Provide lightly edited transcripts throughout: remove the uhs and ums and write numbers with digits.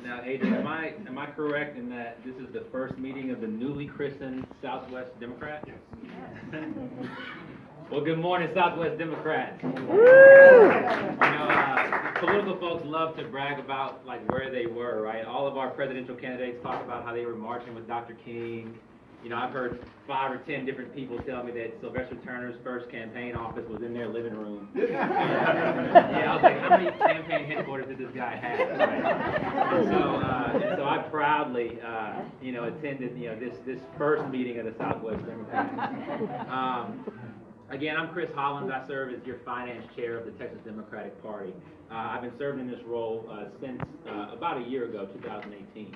Now, Adrian, am I correct in that this is the first meeting of the newly christened Southwest Democrats? Yes. Well, good morning, Southwest Democrats. Political folks love to brag about where they were, right? All of our presidential candidates talk about how they were marching with Dr. King. I've heard 5 or 10 different people tell me that Sylvester Turner's first campaign office was in their living room. I was like, how many campaign headquarters did this guy have? Right? And so I proudly, attended, this first meeting of the Southwest Democrats. Again, I'm Chris Hollins. I serve as your finance chair of the Texas Democratic Party. I've been serving in this role since about a year ago, 2018.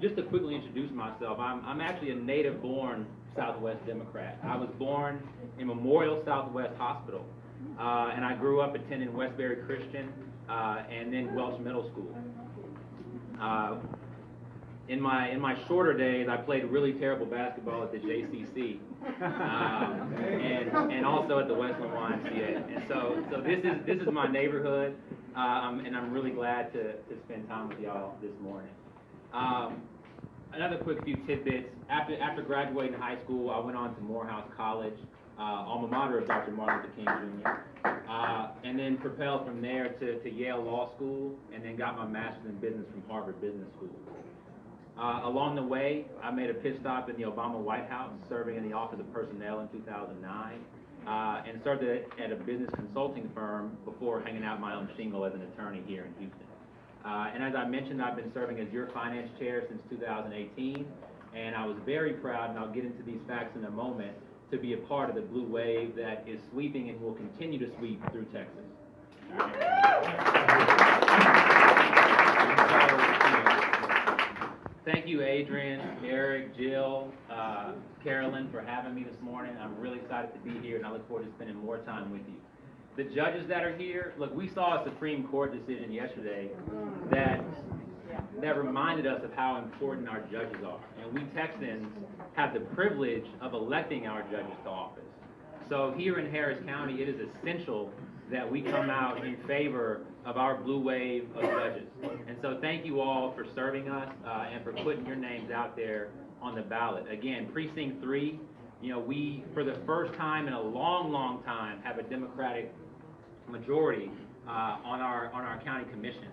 Just to quickly introduce myself, I'm actually a native-born Southwest Democrat. I was born in Memorial Southwest Hospital, and I grew up attending Westbury Christian and then Welch Middle School. In my shorter days, I played really terrible basketball at the JCC and also at the Westland YMCA. And so this is my neighborhood, and I'm really glad to spend time with y'all this morning. Another quick few tidbits. After graduating high school, I went on to Morehouse College, alma mater of Dr. Martin Luther King Jr., and then propelled from there to Yale Law School, and then got my master's in business from Harvard Business School. Along the way, I made a pit stop in the Obama White House, serving in the Office of Personnel in 2009, and served at a business consulting firm before hanging out my own shingle as an attorney here in Houston. And as I mentioned, I've been serving as your finance chair since 2018, and I was very proud, and I'll get into these facts in a moment, to be a part of the blue wave that is sweeping and will continue to sweep through Texas. Thank you, Adrian, Eric, Jill, Carolyn, for having me this morning. I'm really excited to be here, and I look forward to spending more time with you. The judges that are here, look, we saw a Supreme Court decision yesterday that reminded us of how important our judges are. And we Texans have the privilege of electing our judges to office. So here in Harris County, it is essential that we come out in favor of our blue wave of judges. And so thank you all for serving us and for putting your names out there on the ballot. Again, Precinct 3, we, for the first time in a long, long time, have a Democratic majority on our county commission.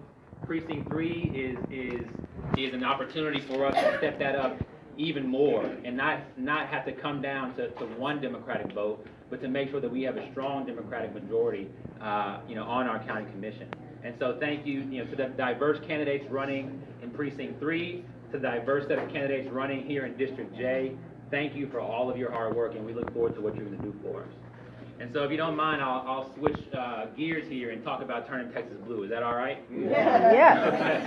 Precinct 3 is an opportunity for us to step that up even more and not have to come down to one Democratic vote, but to make sure that we have a strong Democratic majority on our county commission. And so thank you, to the diverse candidates running in Precinct 3, to the diverse set of candidates running here in District J. Thank you for all of your hard work, and we look forward to what you're going to do for us. And so if you don't mind, I'll switch gears here and talk about turning Texas blue. Is that all right? Yeah. Okay.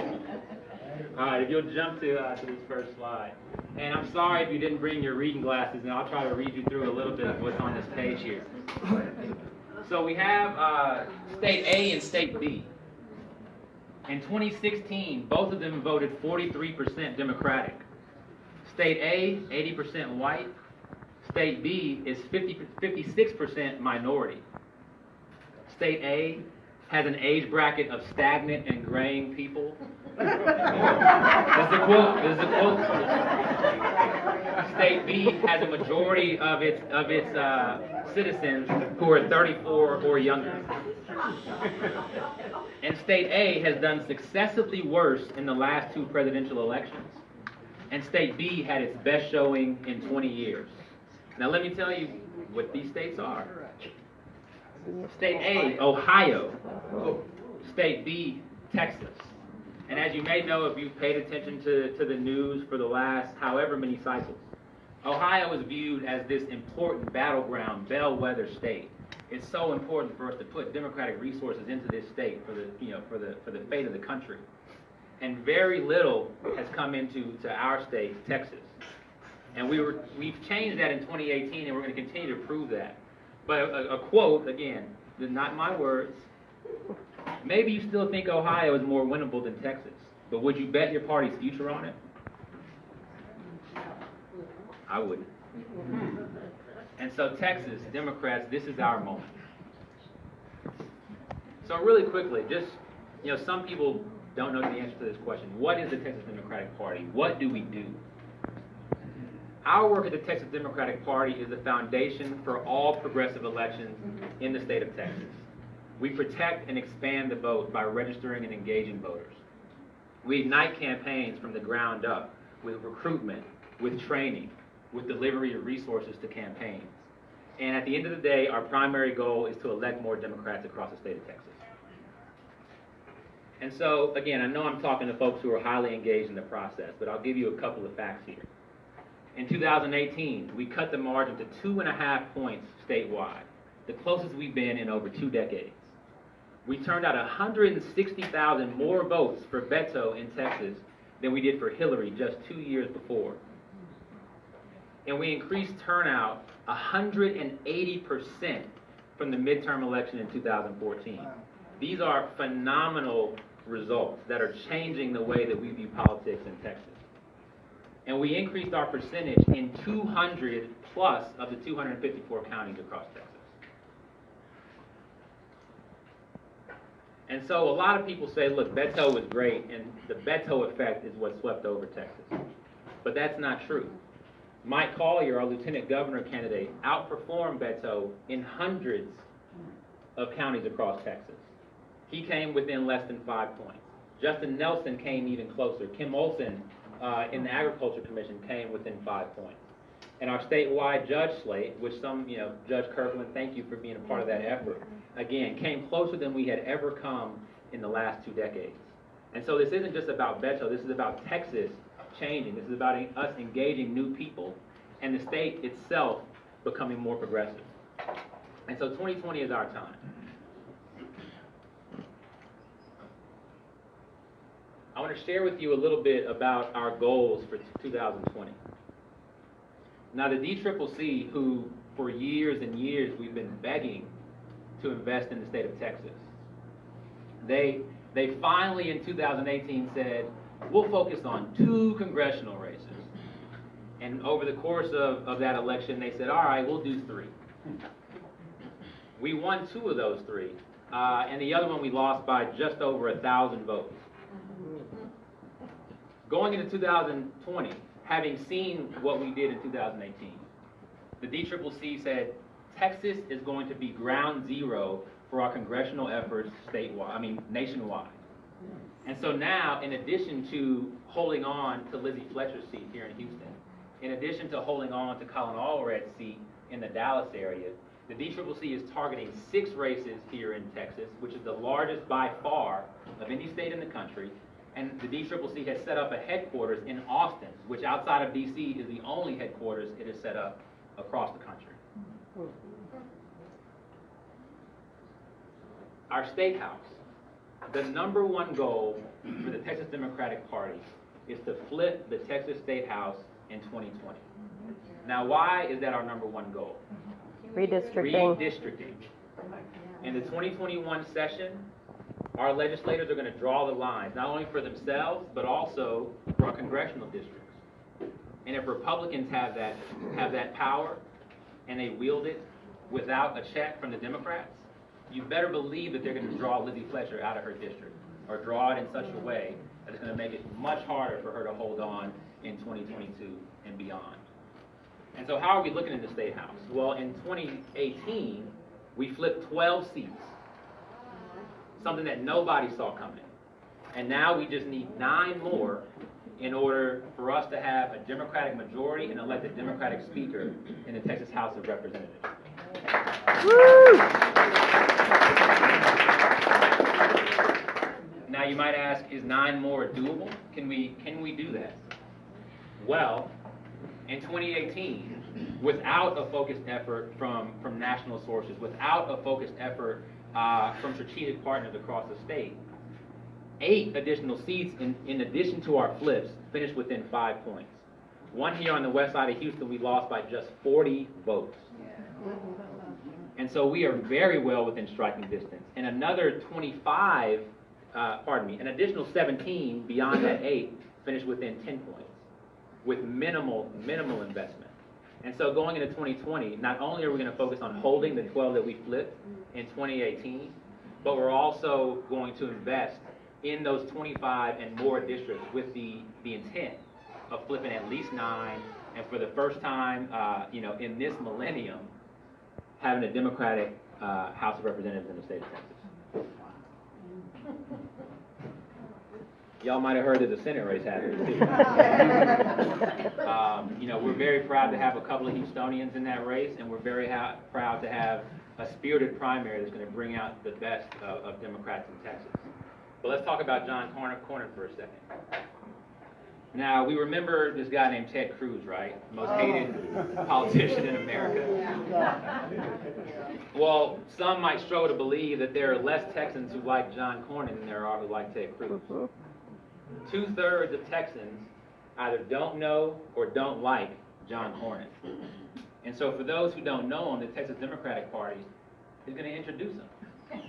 All right, if you'll jump to this first slide. And I'm sorry if you didn't bring your reading glasses, and I'll try to read you through a little bit of what's on this page here. So we have State A and State B. In 2016, both of them voted 43% Democratic. State A, 80% white. State B is 56% minority. State A has an age bracket of stagnant and graying people. This is a quote. State B has a majority of its citizens who are 34 or younger. And State A has done successively worse in the last 2 presidential elections. And State B had its best showing in 20 years. Now let me tell you what these states are. State A, Ohio. State B, Texas. And as you may know if you've paid attention to the news for the last however many cycles, Ohio is viewed as this important battleground, bellwether state. It's so important for us to put democratic resources into this state for the fate of the country. And very little has come into our state, Texas. And we've changed that in 2018, and we're going to continue to prove that. But a quote, again, not my words. Maybe you still think Ohio is more winnable than Texas, but would you bet your party's future on it? I wouldn't. And so Texas, Democrats, this is our moment. So really quickly, just, some people don't know the answer to this question. What is the Texas Democratic Party? What do we do? Our work at the Texas Democratic Party is the foundation for all progressive elections in the state of Texas. We protect and expand the vote by registering and engaging voters. We ignite campaigns from the ground up with recruitment, with training, with delivery of resources to campaigns. And at the end of the day, our primary goal is to elect more Democrats across the state of Texas. And so, again, I know I'm talking to folks who are highly engaged in the process, but I'll give you a couple of facts here. In 2018, we cut the margin to 2.5 points statewide, the closest we've been in over 2 decades. We turned out 160,000 more votes for Beto in Texas than we did for Hillary just 2 years before. And we increased turnout 180% from the midterm election in 2014. These are phenomenal results that are changing the way that we view politics in Texas. And we increased our percentage in 200 plus of the 254 counties across Texas. And so a lot of people say, look, Beto was great, and the Beto effect is what swept over Texas. But that's not true. Mike Collier, our lieutenant governor candidate, outperformed Beto in hundreds of counties across Texas. He came within less than 5 points. Justin Nelson came even closer. Kim Olson in the Agriculture Commission came within 5 points. And our statewide judge slate, which some, Judge Kirkland, thank you for being a part of that effort, again, came closer than we had ever come in the last 2 decades. And so this isn't just about Beto, this is about Texas changing. This is about us engaging new people and the state itself becoming more progressive. And so 2020 is our time. I want to share with you a little bit about our goals for 2020. Now, the DCCC, who for years and years we've been begging to invest in the state of Texas, they finally in 2018 said, we'll focus on 2 congressional races. And over the course of that election, they said, all right, we'll do 3. We won 2 of those 3, and the other one we lost by just over 1,000 votes. Going into 2020, having seen what we did in 2018, the DCCC said Texas is going to be ground zero for our congressional efforts nationwide. And so now, in addition to holding on to Lizzie Fletcher's seat here in Houston, in addition to holding on to Colin Allred's seat in the Dallas area, the DCCC is targeting 6 races here in Texas, which is the largest by far of any state in the country. And the DCCC has set up a headquarters in Austin, which outside of DC is the only headquarters it has set up across the country. Our state house, the #1 goal for the Texas Democratic Party is to flip the Texas State House in 2020. Now, why is that our #1 goal? Redistricting. Redistricting. In the 2021 session, our legislators are going to draw the lines, not only for themselves, but also for our congressional districts. And if Republicans have that power, and they wield it without a check from the Democrats, you better believe that they're going to draw Lizzie Fletcher out of her district, or draw it in such a way that it's going to make it much harder for her to hold on in 2022 and beyond. And so how are we looking in the State House? Well, in 2018, we flipped 12 seats, something that nobody saw coming. And now we just need 9 more in order for us to have a Democratic majority and elect a Democratic speaker in the Texas House of Representatives. Woo! Now you might ask, is 9 more doable? Can we do that? Well, in 2018, without a focused effort from national sources, without a focused effort from strategic partners across the state, 8 additional seats in addition to our flips finished within 5 points. One here on the west side of Houston, we lost by just 40 votes. And so we are very well within striking distance. And another an additional 17 beyond that 8 finished within 10 points with minimal investment. And so going into 2020, not only are we going to focus on holding the 12 that we flipped in 2018, but we're also going to invest in those 25 and more districts with the intent of flipping at least 9, and for the first time, in this millennium, having a Democratic House of Representatives in the state of Texas. Y'all might have heard there's a Senate race happening too. We're very proud to have a couple of Houstonians in that race, and we're very proud to have a spirited primary that's going to bring out the best of Democrats in Texas. But let's talk about John Cornyn for a second. Now, we remember this guy named Ted Cruz, right? The most hated politician in America. Well, some might struggle to believe that there are less Texans who like John Cornyn than there are who like Ted Cruz. 2/3 of Texans either don't know or don't like John Cornyn. And so for those who don't know him, the Texas Democratic Party is going to introduce him. We've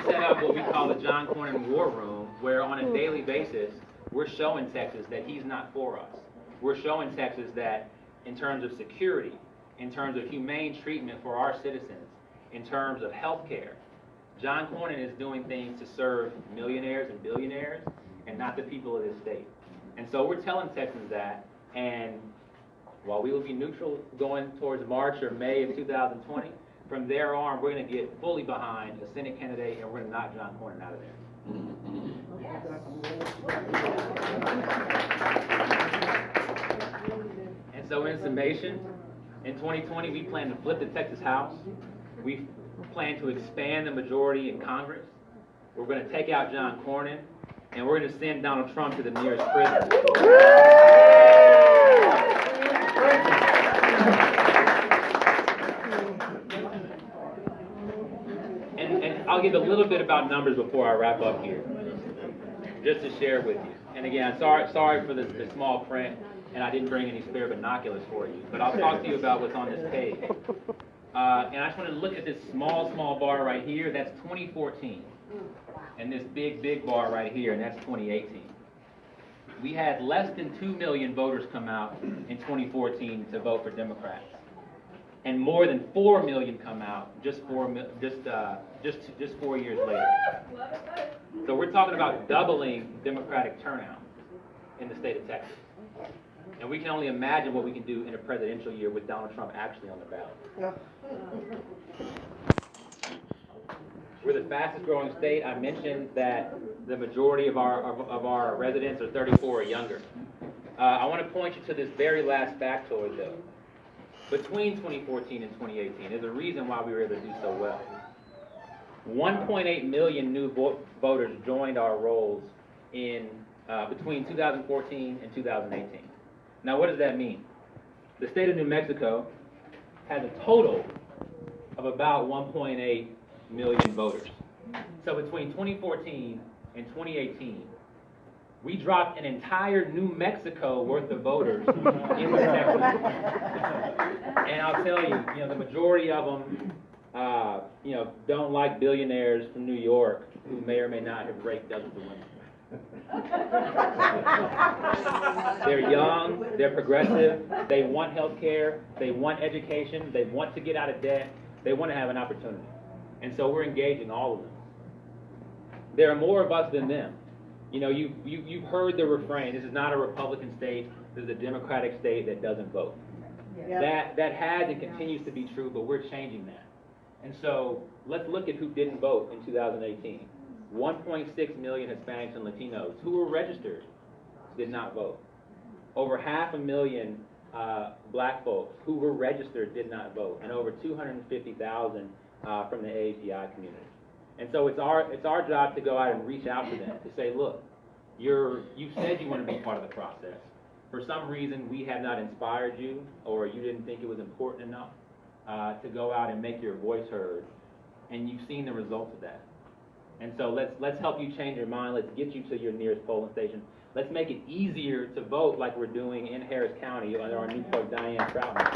set up what we call the John Cornyn War Room, where on a daily basis, we're showing Texas that he's not for us. We're showing Texas that in terms of security, in terms of humane treatment for our citizens, in terms of health care, John Cornyn is doing things to serve millionaires and billionaires and not the people of this state. And so we're telling Texans that, and while we will be neutral going towards March or May of 2020, from there on, we're going to get fully behind a Senate candidate, and we're going to knock John Cornyn out of there. And so in summation, in 2020, we plan to flip the Texas House. We plan to expand the majority in Congress. We're going to take out John Cornyn, and we're going to send Donald Trump to the nearest prison. And I'll give a little bit about numbers before I wrap up here, just to share with you. And again, sorry for the small print, and I didn't bring any spare binoculars for you, but I'll talk to you about what's on this page. And I just want to look at this small bar right here. That's 2014. And this big bar right here, and that's 2018. We had less than 2 million voters come out in 2014 to vote for Democrats, and more than 4 million come out just 4 years later. So we're talking about doubling Democratic turnout in the state of Texas. And we can only imagine what we can do in a presidential year with Donald Trump actually on the ballot. We're the fastest growing state. I mentioned that the majority of our residents are 34 or younger. I want to point you to this very last factoid though. Between 2014 and 2018, there's a reason why we were able to do so well. 1.8 million new voters joined our rolls in between 2014 and 2018. Now, what does that mean? The state of New Mexico has a total of about 1.8 million voters. So between 2014 and 2018, we dropped an entire New Mexico worth of voters into Texas. And I'll tell you, the majority of them, don't like billionaires from New York who may or may not have raped dozens of women. They're young, they're progressive, they want health care, they want education, they want to get out of debt, they want to have an opportunity. And so we're engaging all of them. There are more of us than them. You've heard the refrain, this is not a Republican state, this is a Democratic state that doesn't vote. Yep. That has and continues to be true, but we're changing that. And so let's look at who didn't vote in 2018. 1.6 million Hispanics and Latinos who were registered did not vote. Over 500,000 black folks who were registered did not vote, and over 250,000 from the AAPI community. And so it's our job to go out and reach out to them to say, look, you said you want to be part of the process. For some reason, we have not inspired you, or you didn't think it was important enough to go out and make your voice heard, and you've seen the results of that. And so let's help you change your mind. Let's get you to your nearest polling station. Let's make it easier to vote like we're doing in Harris County under our new clerk, Diane Troutman.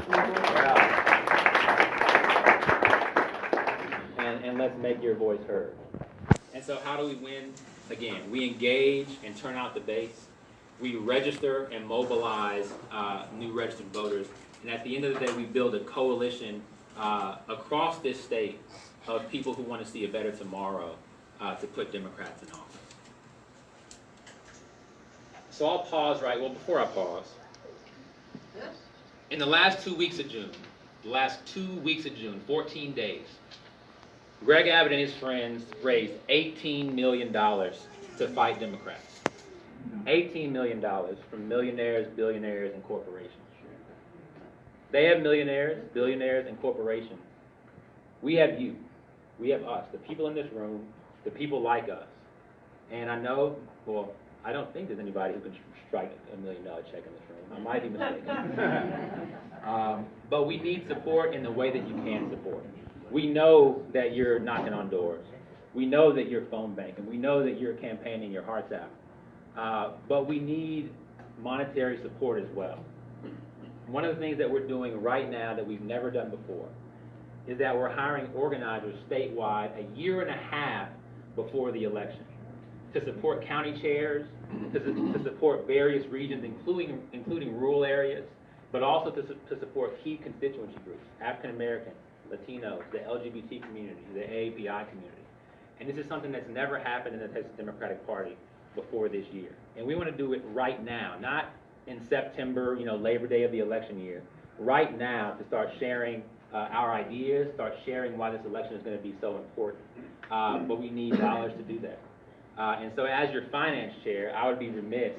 And let's make your voice heard. And so how do we win? Again, we engage and turn out the base. We register and mobilize new registered voters. And at the end of the day, we build a coalition across this state of people who want to see a better tomorrow to put Democrats in office. So I'll pause before I pause, in the last 2 weeks of June, 14 days, Greg Abbott and his friends raised $18 million to fight Democrats. $18 million from millionaires, billionaires, and corporations. They have millionaires, billionaires, and corporations. We have you. We have us, the people in this room, the people like us. And I know, well, I don't think there's anybody who can strike $1 million check in this room. I might be mistaken. But we need support in the way that you can support. We know that you're knocking on doors. We know that you're phone banking. We know that you're campaigning your hearts out. But we need monetary support as well. One of the things that we're doing right now that we've never done before is that we're hiring organizers statewide a year and a half before the election to support county chairs, to support various regions, including rural areas, but also to support key constituency groups, African American, Latinos, the LGBT community, the AAPI community. And this is something that's never happened in the Texas Democratic Party before this year. And we want to do it right now, not in September, Labor Day of the election year, right now to start sharing our ideas, start sharing why this election is going to be so important. But we need dollars to do that. And so as your finance chair, I would be remiss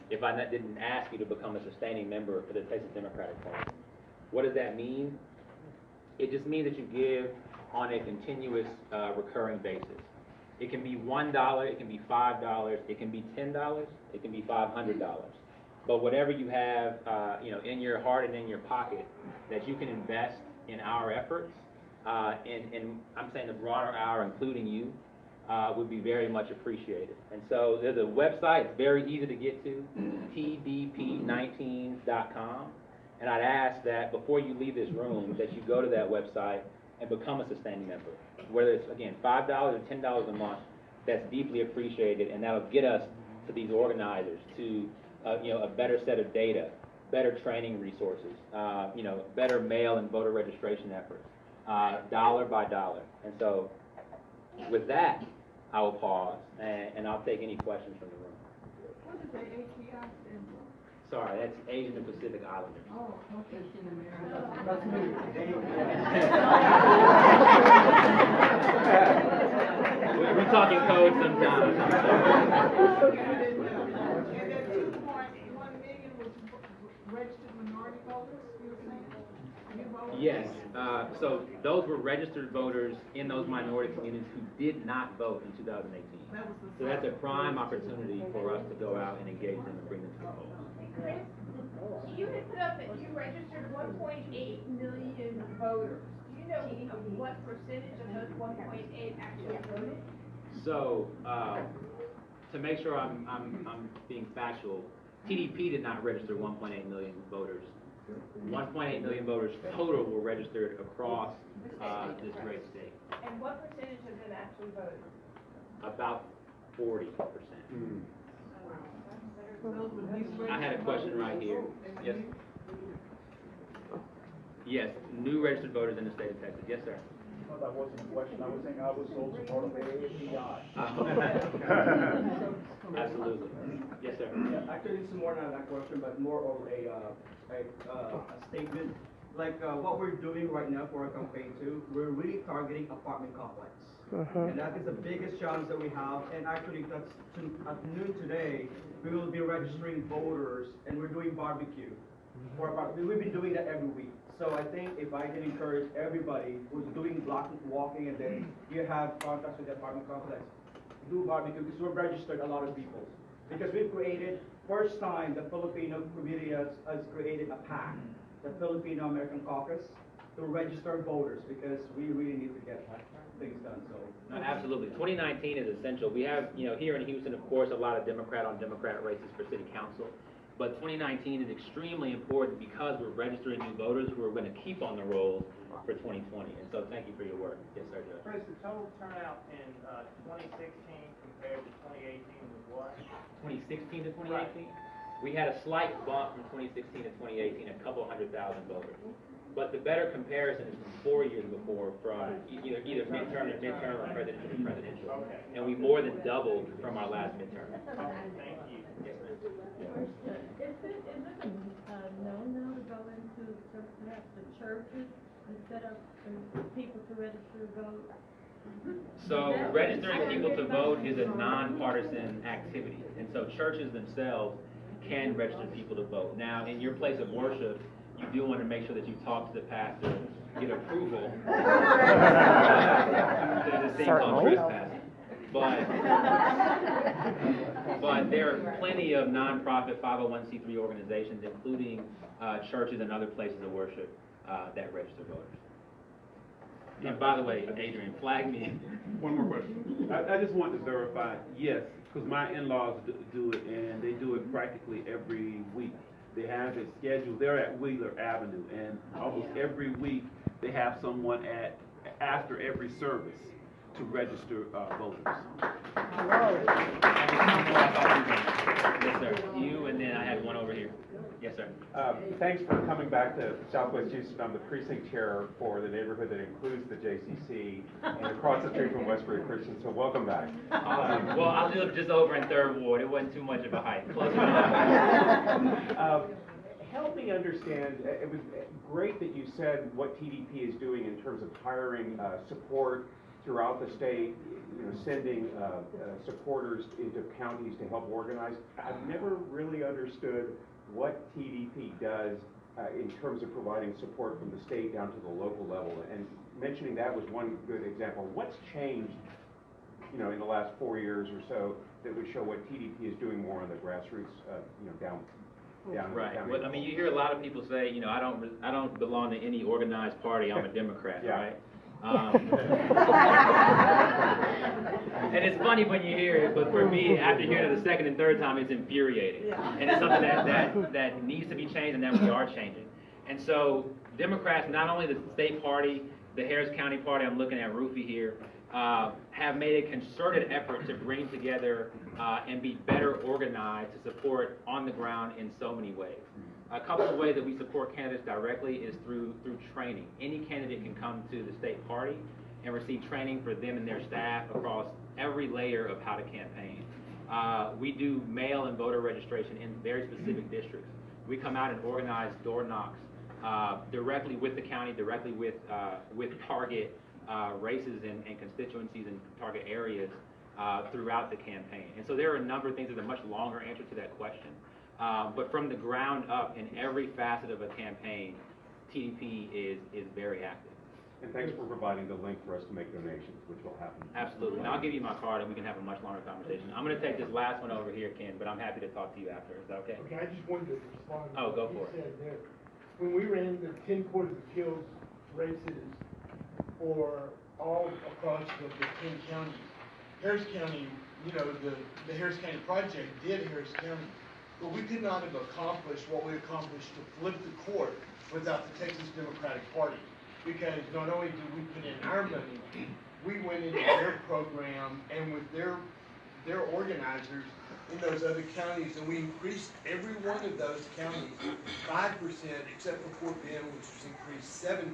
if I didn't ask you to become a sustaining member for the Texas Democratic Party. What does that mean? It just means that you give on a continuous recurring basis. It can be $1, it can be $5, it can be $10, it can be $500. But whatever you have, in your heart and in your pocket that you can invest in our efforts, and I'm saying the broader our, including you, would be very much appreciated. And so there's a website, it's very easy to get to, tdp19.com. And I'd ask that before you leave this room, that you go to that website and become a sustaining member. Whether it's, again, $5 or $10 a month, that's deeply appreciated, and that'll get us to these organizers, to a better set of data, better training resources, better mail and voter registration efforts, dollar by dollar. And so with that, I will pause, and I'll take any questions from the room. What is the API stand for? Sorry, that's Asian and Pacific Islanders. Oh, okay. We're talking code sometimes. And that 2.1 million was registered minority voters, you were saying? New voters? Yes, so those were registered voters in those minority communities who did not vote in 2018. That was the So that's a prime opportunity for us to go out and engage them and bring them to the polls. Chris, you had put up that you registered 1.8 million voters. Do you know what percentage of those 1.8 actually voted? So, to make sure I'm being factual, TDP did not register 1.8 million voters. 1.8 million voters total were registered across this great state. And what percentage of them actually voted? About 40%. I had a question right here. Yes. Yes, new registered voters in the state of Texas. Yes, sir. Well, that wasn't a question. I was saying I was also part of the AAPI. Absolutely. Yes, sir. Yeah, actually, this is more than a question, but more of a statement. Like what we're doing right now for our campaign too, we're really targeting apartment complex. And that is the biggest challenge that we have. And actually, at noon today, we will be registering voters, and we're doing barbecue. We've been doing that every week. So I think if I can encourage everybody who's doing block walking, and then you have contacts with the apartment complex, do barbecue, because we've registered a lot of people. Because we've created, first time the Filipino community has created a PAC, the Filipino American Caucus, to register voters, because we really need to get things done. So No, absolutely. 2019 is essential. We have, here in Houston, of course, a lot of Democrat on Democrat races for city council. But 2019 is extremely important because we're registering new voters who are going to keep on the roll for 2020. And so thank you for your work. Yes, sir, Judge. Chris, the total turnout in 2016 compared to 2018 was what? 2016 to 2018? We had a slight bump from 2016 to 2018, a couple 100,000 voters. But the better comparison is from 4 years before, from either midterm to midterm or presidential to presidential. Okay. And we more than doubled from our last midterm. Thank you. Yes, ma'am. Is it no to go into perhaps the churches and set up people to register to vote? So registering people to vote is a nonpartisan activity. And so churches themselves can register people to vote. Now, in your place of worship, you do want to make sure that you talk to the pastor, get approval. There's a thing called Certainly. trespassing. But there are plenty of nonprofit 501c3 organizations, including churches and other places of worship that register voters. And by the way, Adrian, flag me. One more question. I just want to verify, yes, because my in-laws do it, and they do it practically every week. They have it scheduled, they're at Wheeler Avenue, and almost every week, they have someone after every service to register voters. Yes, sir. You, and then I had one over here. Yes, sir. Thanks for coming back to Southwest Houston. I'm the precinct chair for the neighborhood that includes the JCC and across the street from Westbury Christian, so welcome back. Well, I live just over in 3rd Ward. It wasn't too much of a hike. Close enough. Help me understand, it was great that you said what TDP is doing in terms of hiring support throughout the state, sending supporters into counties to help organize. I've never really understood what TDP does in terms of providing support from the state down to the local level. And mentioning that was one good example. What's changed, in the last 4 years or so that would show what TDP is doing more on the grassroots, down Right. down Well, I mean, you hear a lot of people say, I don't belong to any organized party. I'm a Democrat, Yeah. right? And it's funny when you hear it, but for me, after hearing it the second and third time, it's infuriating. And it's something that needs to be changed and that we are changing. And so Democrats, not only the state party, the Harris County party, I'm looking at Rufy here, have made a concerted effort to bring together and be better organized to support on the ground in so many ways. A couple of ways that we support candidates directly is through training. Any candidate can come to the state party and receive training for them and their staff across every layer of how to campaign. We do mail and voter registration in very specific districts. We come out and organize door knocks directly with the county, directly with target races and constituencies and target areas throughout the campaign. And so there are a number of things. There's a much longer answer to that question. But from the ground up in every facet of a campaign, TDP is very active. And thanks for providing the link for us to make donations, which will happen. Absolutely. And I'll give you my card and we can have a much longer conversation. I'm going to take this last one over here, Ken, but I'm happy to talk to you after. Is that okay? Okay, I just wanted to respond to Oh, go what you for it. said there. When we ran the 10 Court of Appeals races for all across the 10 counties, Harris County, the Harris County project did Harris County, but we could not have accomplished what we accomplished to flip the court without the Texas Democratic Party. Because not only did we put in our money, we went into their program and with their organizers in those other counties, and we increased every one of those counties 5%, except for Fort Bend, which was increased 7%.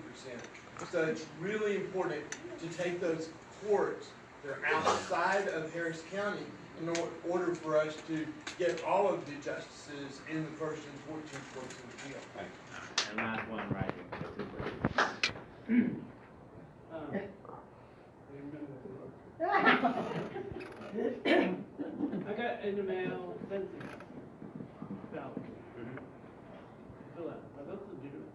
So it's really important to take those courts that are outside of Harris County in order for us to get all of the justices in the first and 14th courts of appeal. And last one right here. I got in the mail census ballot. Fill out. Are those legitimate?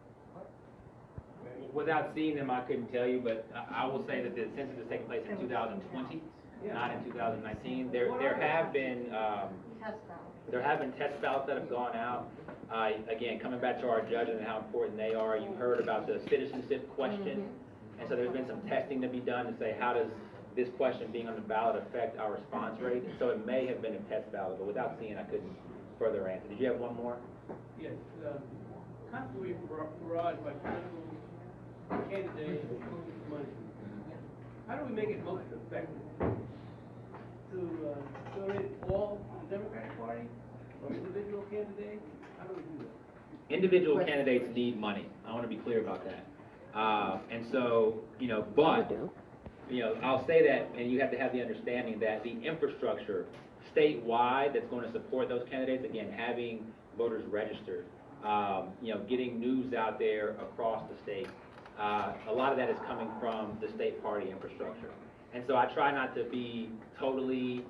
Without seeing them, I couldn't tell you, but I will say that the census is taking place in 2020, not in 2019. There have been test ballots that have gone out. Again, coming back to our judges and how important they are, you heard about the citizenship question, and so there's been some testing to be done to say how does this question being on the ballot affect our response rate. And so it may have been a test ballot, but without seeing, I couldn't further answer. Did you have one more? Yes. Constantly barraged by political candidates with money. How do we make it most effective? To donate all to the Democratic Party or individual candidates? How do we do that? Individual candidates need money. I want to be clear about that. And so, but, I'll say that, and you have to have the understanding that the infrastructure statewide that's going to support those candidates, again, having voters registered, getting news out there across the state, a lot of that is coming from the state party infrastructure. And so I try not to be totally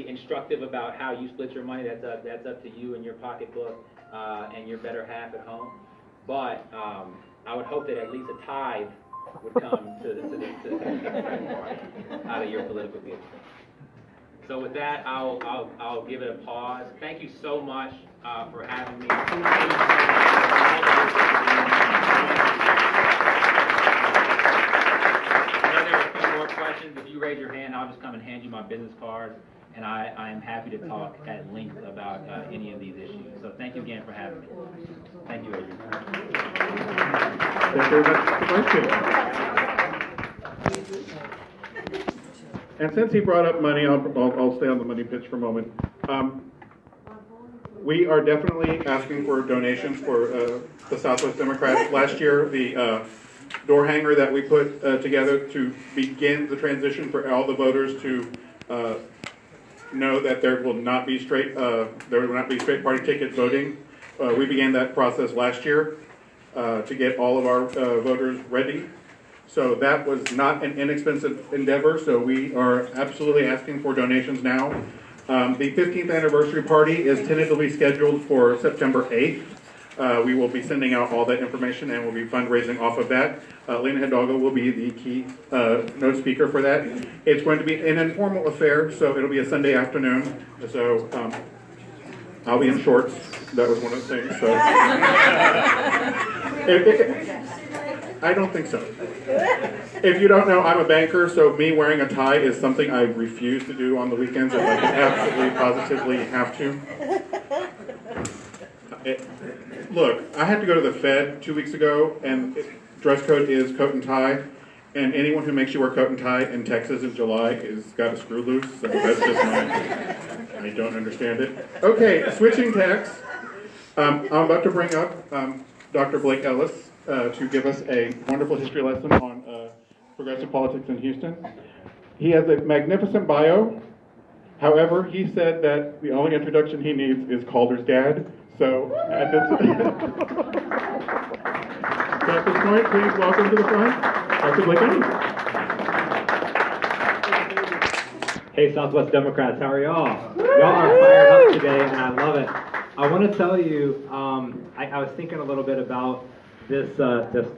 instructive about how you split your money. That's up to you and your pocketbook and your better half at home. But I would hope that at least a tithe would come to the party out of your political vehicle. So with that, I'll give it a pause. Thank you so much for having me. I know there are a few more questions. If you raise your hand, I'll just come and hand you my business cards, and I am happy to talk at length about any of these issues. So thank you again for having me. Thank you, Adrian. Thank you very much, Mr. Vice Chair. And since he brought up money, I'll stay on the money pitch for a moment. We are definitely asking for donations for the Southwest Democrats. Last year, the door hanger that we put together to begin the transition for all the voters to know that there will not be straight party ticket voting. We began that process last year to get all of our voters ready. So that was not an inexpensive endeavor, so we are absolutely asking for donations now. The 15th anniversary party is tentatively scheduled for September 8th. We will be sending out all that information and we'll be fundraising off of that. Lena Hidalgo will be the key note speaker for that. It's going to be an informal affair, so it'll be a Sunday afternoon. So I'll be in shorts. That was one of the things. So. I don't think so. If you don't know, I'm a banker, so me wearing a tie is something I refuse to do on the weekends if I can absolutely, positively have to. Look, I had to go to the Fed 2 weeks ago, and dress code is coat and tie, and anyone who makes you wear coat and tie in Texas in July has got a screw loose, so that's just I don't understand it. Okay, switching tacks. I'm about to bring up Dr. Blake Ellis to give us a wonderful history lesson on progressive politics in Houston. He has a magnificent bio. However, he said that the only introduction he needs is Calder's dad. So at this point, please welcome to the front, Dr. Blake Ellis. Hey, Southwest Democrats, how are y'all? Y'all are fired up today, and I love it. I want to tell you, I was thinking a little bit about this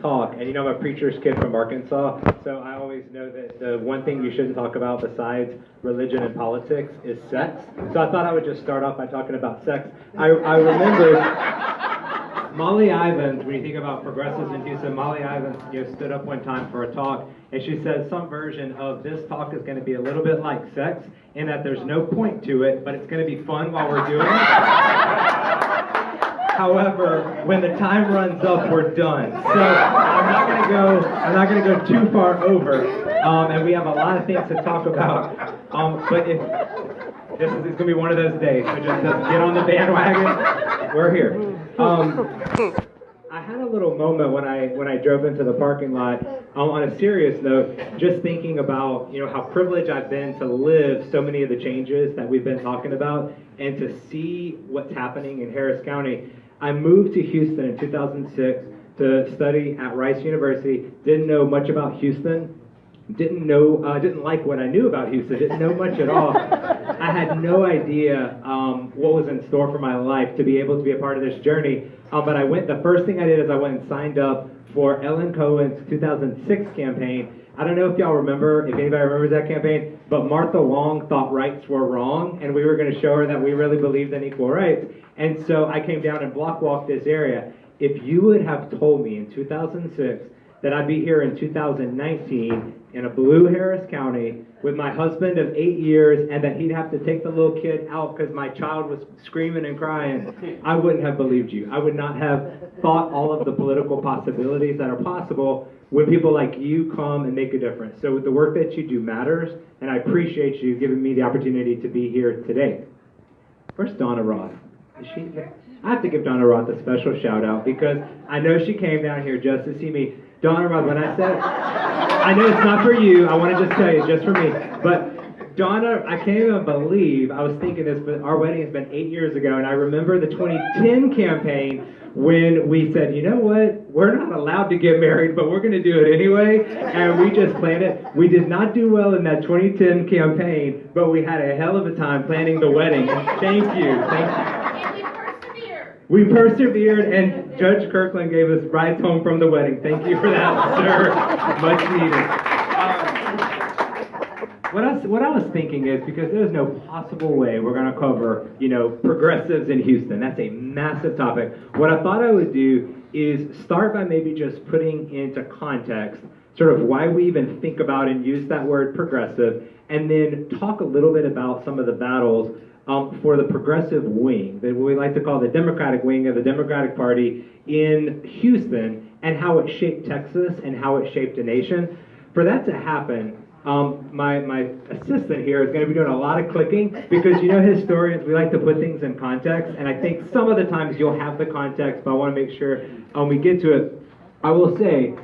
talk, and I'm a preacher's kid from Arkansas, so I always know that the one thing you shouldn't talk about besides religion and politics is sex. So I thought I would just start off by talking about sex. I remember Molly Ivins, when you think about progressives in Houston, Molly Ivins stood up one time for a talk, and she said some version of this talk is going to be a little bit like sex, in that there's no point to it, but it's going to be fun while we're doing it. However, when the time runs up, we're done. So I'm not going to go too far over, and we have a lot of things to talk about. But this is going to be one of those days, so just get on the bandwagon. We're here. I had a little moment when I drove into the parking lot. On a serious note, just thinking about how privileged I've been to live so many of the changes that we've been talking about, and to see what's happening in Harris County. I moved to Houston in 2006 to study at Rice University. Didn't know much about Houston. Didn't like what I knew about Houston. Didn't know much at all. I had no idea what was in store for my life to be able to be a part of this journey. But the first thing I did is I went and signed up for Ellen Cohen's 2006 campaign. I don't know if y'all remember, if anybody remembers that campaign, but Martha Wong thought rights were wrong, and we were going to show her that we really believed in equal rights. And so I came down and block walked this area. If you would have told me in 2006 that I'd be here in 2019 in a blue Harris County with my husband of 8 years, and that he'd have to take the little kid out because my child was screaming and crying, I wouldn't have believed you. I would not have thought all of the political possibilities that are possible when people like you come and make a difference. So the work that you do matters, and I appreciate you giving me the opportunity to be here today. Where's Donna Roth? Is she here? I have to give Donna Roth a special shout out because I know she came down here just to see me. Donna Roth, when I said, I know it's not for you, I want to just tell you, just for me, but Donna, I can't even believe, I was thinking this, but our wedding has been 8 years ago, and I remember the 2010 campaign when we said, you know what, we're not allowed to get married, but we're going to do it anyway, and we just planned it. We did not do well in that 2010 campaign, but we had a hell of a time planning the wedding, and thank you. And we persevered. We persevered, and Judge Kirkland gave us rides home from the wedding. Thank you for that, sir. Much needed. What I was thinking is, because there's no possible way we're going to cover, progressives in Houston. That's a massive topic. What I thought I would do is start by maybe just putting into context sort of why we even think about and use that word progressive, and then talk a little bit about some of the battles for the progressive wing, that we like to call the Democratic wing of the Democratic Party in Houston, and how it shaped Texas and how it shaped a nation. For that to happen, my assistant here is going to be doing a lot of clicking because, historians, we like to put things in context, and I think some of the times you'll have the context, but I want to make sure we get to it. I will say,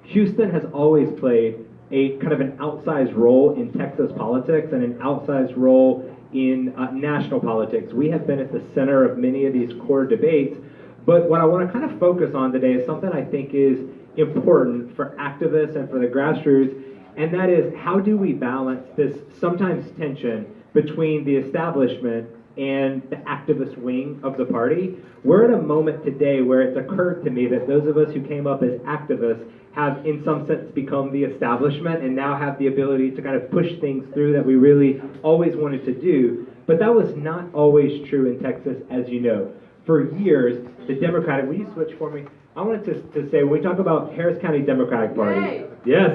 Houston has always played a kind of an outsized role in Texas politics and an outsized role in national politics. We have been at the center of many of these core debates, but what I want to kind of focus on today is something I think is important for activists and for the grassroots, and that is, how do we balance this sometimes tension between the establishment and the activist wing of the party? We're at a moment today where it's occurred to me that those of us who came up as activists have in some sense become the establishment and now have the ability to kind of push things through that we really always wanted to do. But that was not always true in Texas, as you know. For years, the Democratic, will you switch for me? I wanted to say, when we talk about Harris County Democratic Party, Yay. yes,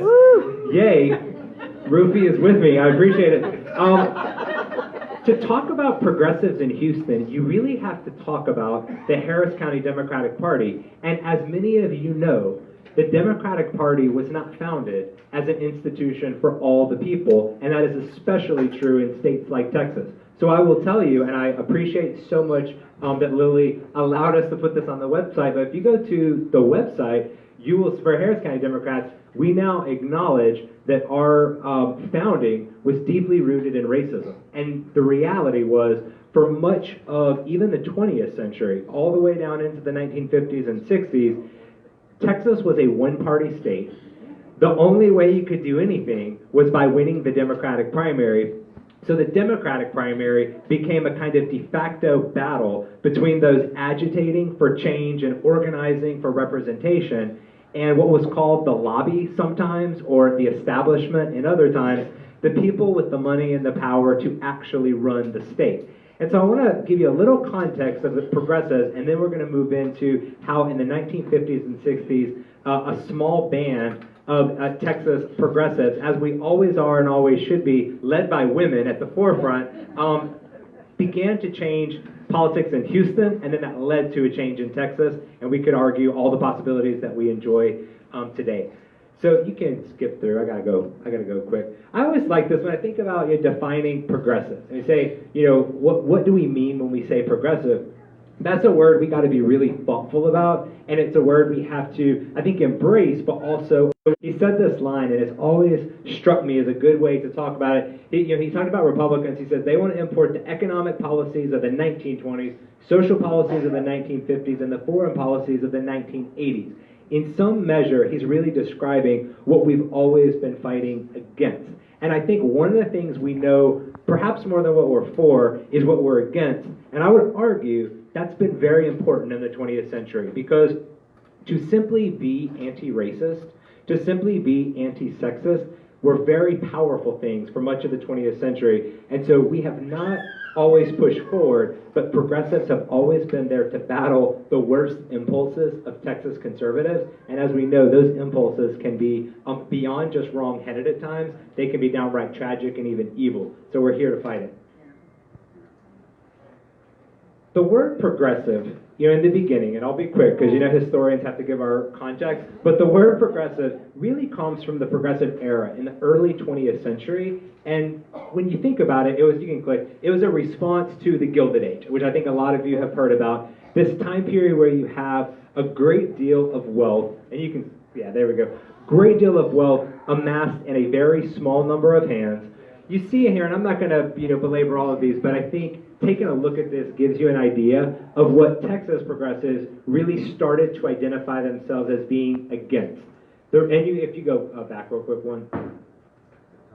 yay, Rufy is with me, I appreciate it. To talk about progressives in Houston, you really have to talk about the Harris County Democratic Party. And as many of you know, the Democratic Party was not founded as an institution for all the people, and that is especially true in states like Texas. So I will tell you, and I appreciate so much that Lily allowed us to put this on the website, but if you go to the website, you will, for Harris County Democrats, we now acknowledge that our founding was deeply rooted in racism. And the reality was, for much of even the 20th century, all the way down into the 1950s and 60s, Texas was a one-party state. The only way you could do anything was by winning the Democratic primary. So the Democratic primary became a kind of de facto battle between those agitating for change and organizing for representation and what was called the lobby sometimes, or the establishment in other times, the people with the money and the power to actually run the state. And so I want to give you a little context of the progressives, and then we're going to move into how in the 1950s and 60s, a small band of Texas progressives, as we always are and always should be, led by women at the forefront, began to change politics in Houston, and then that led to a change in Texas, and we could argue all the possibilities that we enjoy today. So you can skip through. I gotta go quick. I always like this when I think about defining progressive. And you say, what do we mean when we say progressive? That's a word we got to be really thoughtful about, and it's a word we have to, I think, embrace, but also, he said this line, and it's always struck me as a good way to talk about it. He talked about Republicans. He said they want to import the economic policies of the 1920s, social policies of the 1950s, and the foreign policies of the 1980s. In some measure, he's really describing what we've always been fighting against. And I think one of the things we know, perhaps more than what we're for, is what we're against. And I would argue that's been very important in the 20th century, because to simply be anti-racist, to simply be anti-sexist, were very powerful things for much of the 20th century. And so we have not always pushed forward, but progressives have always been there to battle the worst impulses of Texas conservatives. And as we know, those impulses can be beyond just wrong-headed at times. They can be downright tragic and even evil. So we're here to fight it. The word progressive, in the beginning, and I'll be quick because historians have to give our context, but the word progressive really comes from the progressive era in the early 20th century. And when you think about it, it was a response to the Gilded Age, which I think a lot of you have heard about. this time period where you have a great deal of wealth, and you can, yeah, there we go, great deal of wealth amassed in a very small number of hands. You see it here, and I'm not going to belabor all of these, but I think taking a look at this gives you an idea of what Texas progressives really started to identify themselves as being against. If you go back real quick one.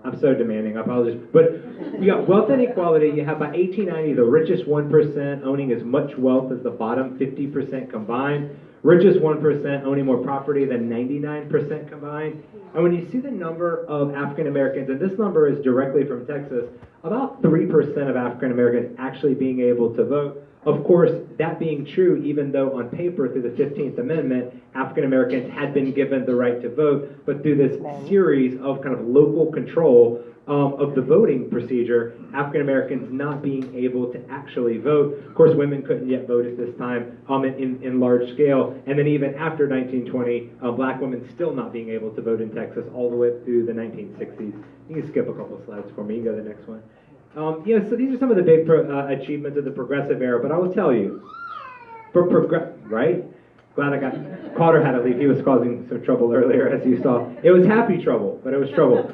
I'm so demanding, I apologize. But you got wealth inequality. You have by 1890 the richest 1% owning as much wealth as the bottom 50% combined. Richest 1% owning more property than 99% combined. And when you see the number of African Americans, and this number is directly from Texas, about 3% of African Americans actually being able to vote. Of course, that being true, even though on paper through the 15th Amendment, African Americans had been given the right to vote, but through this series of kind of local control of the voting procedure, African Americans not being able to actually vote. Of course, women couldn't yet vote at this time in large scale. And then even after 1920, black women still not being able to vote in Texas all the way through the 1960s. You can skip a couple of slides for me. You can go to the next one. So these are some of the big achievements of the progressive era, but I will tell you, right? Glad I got, Carter had to leave. He was causing some trouble earlier, as you saw. It was happy trouble, but it was trouble.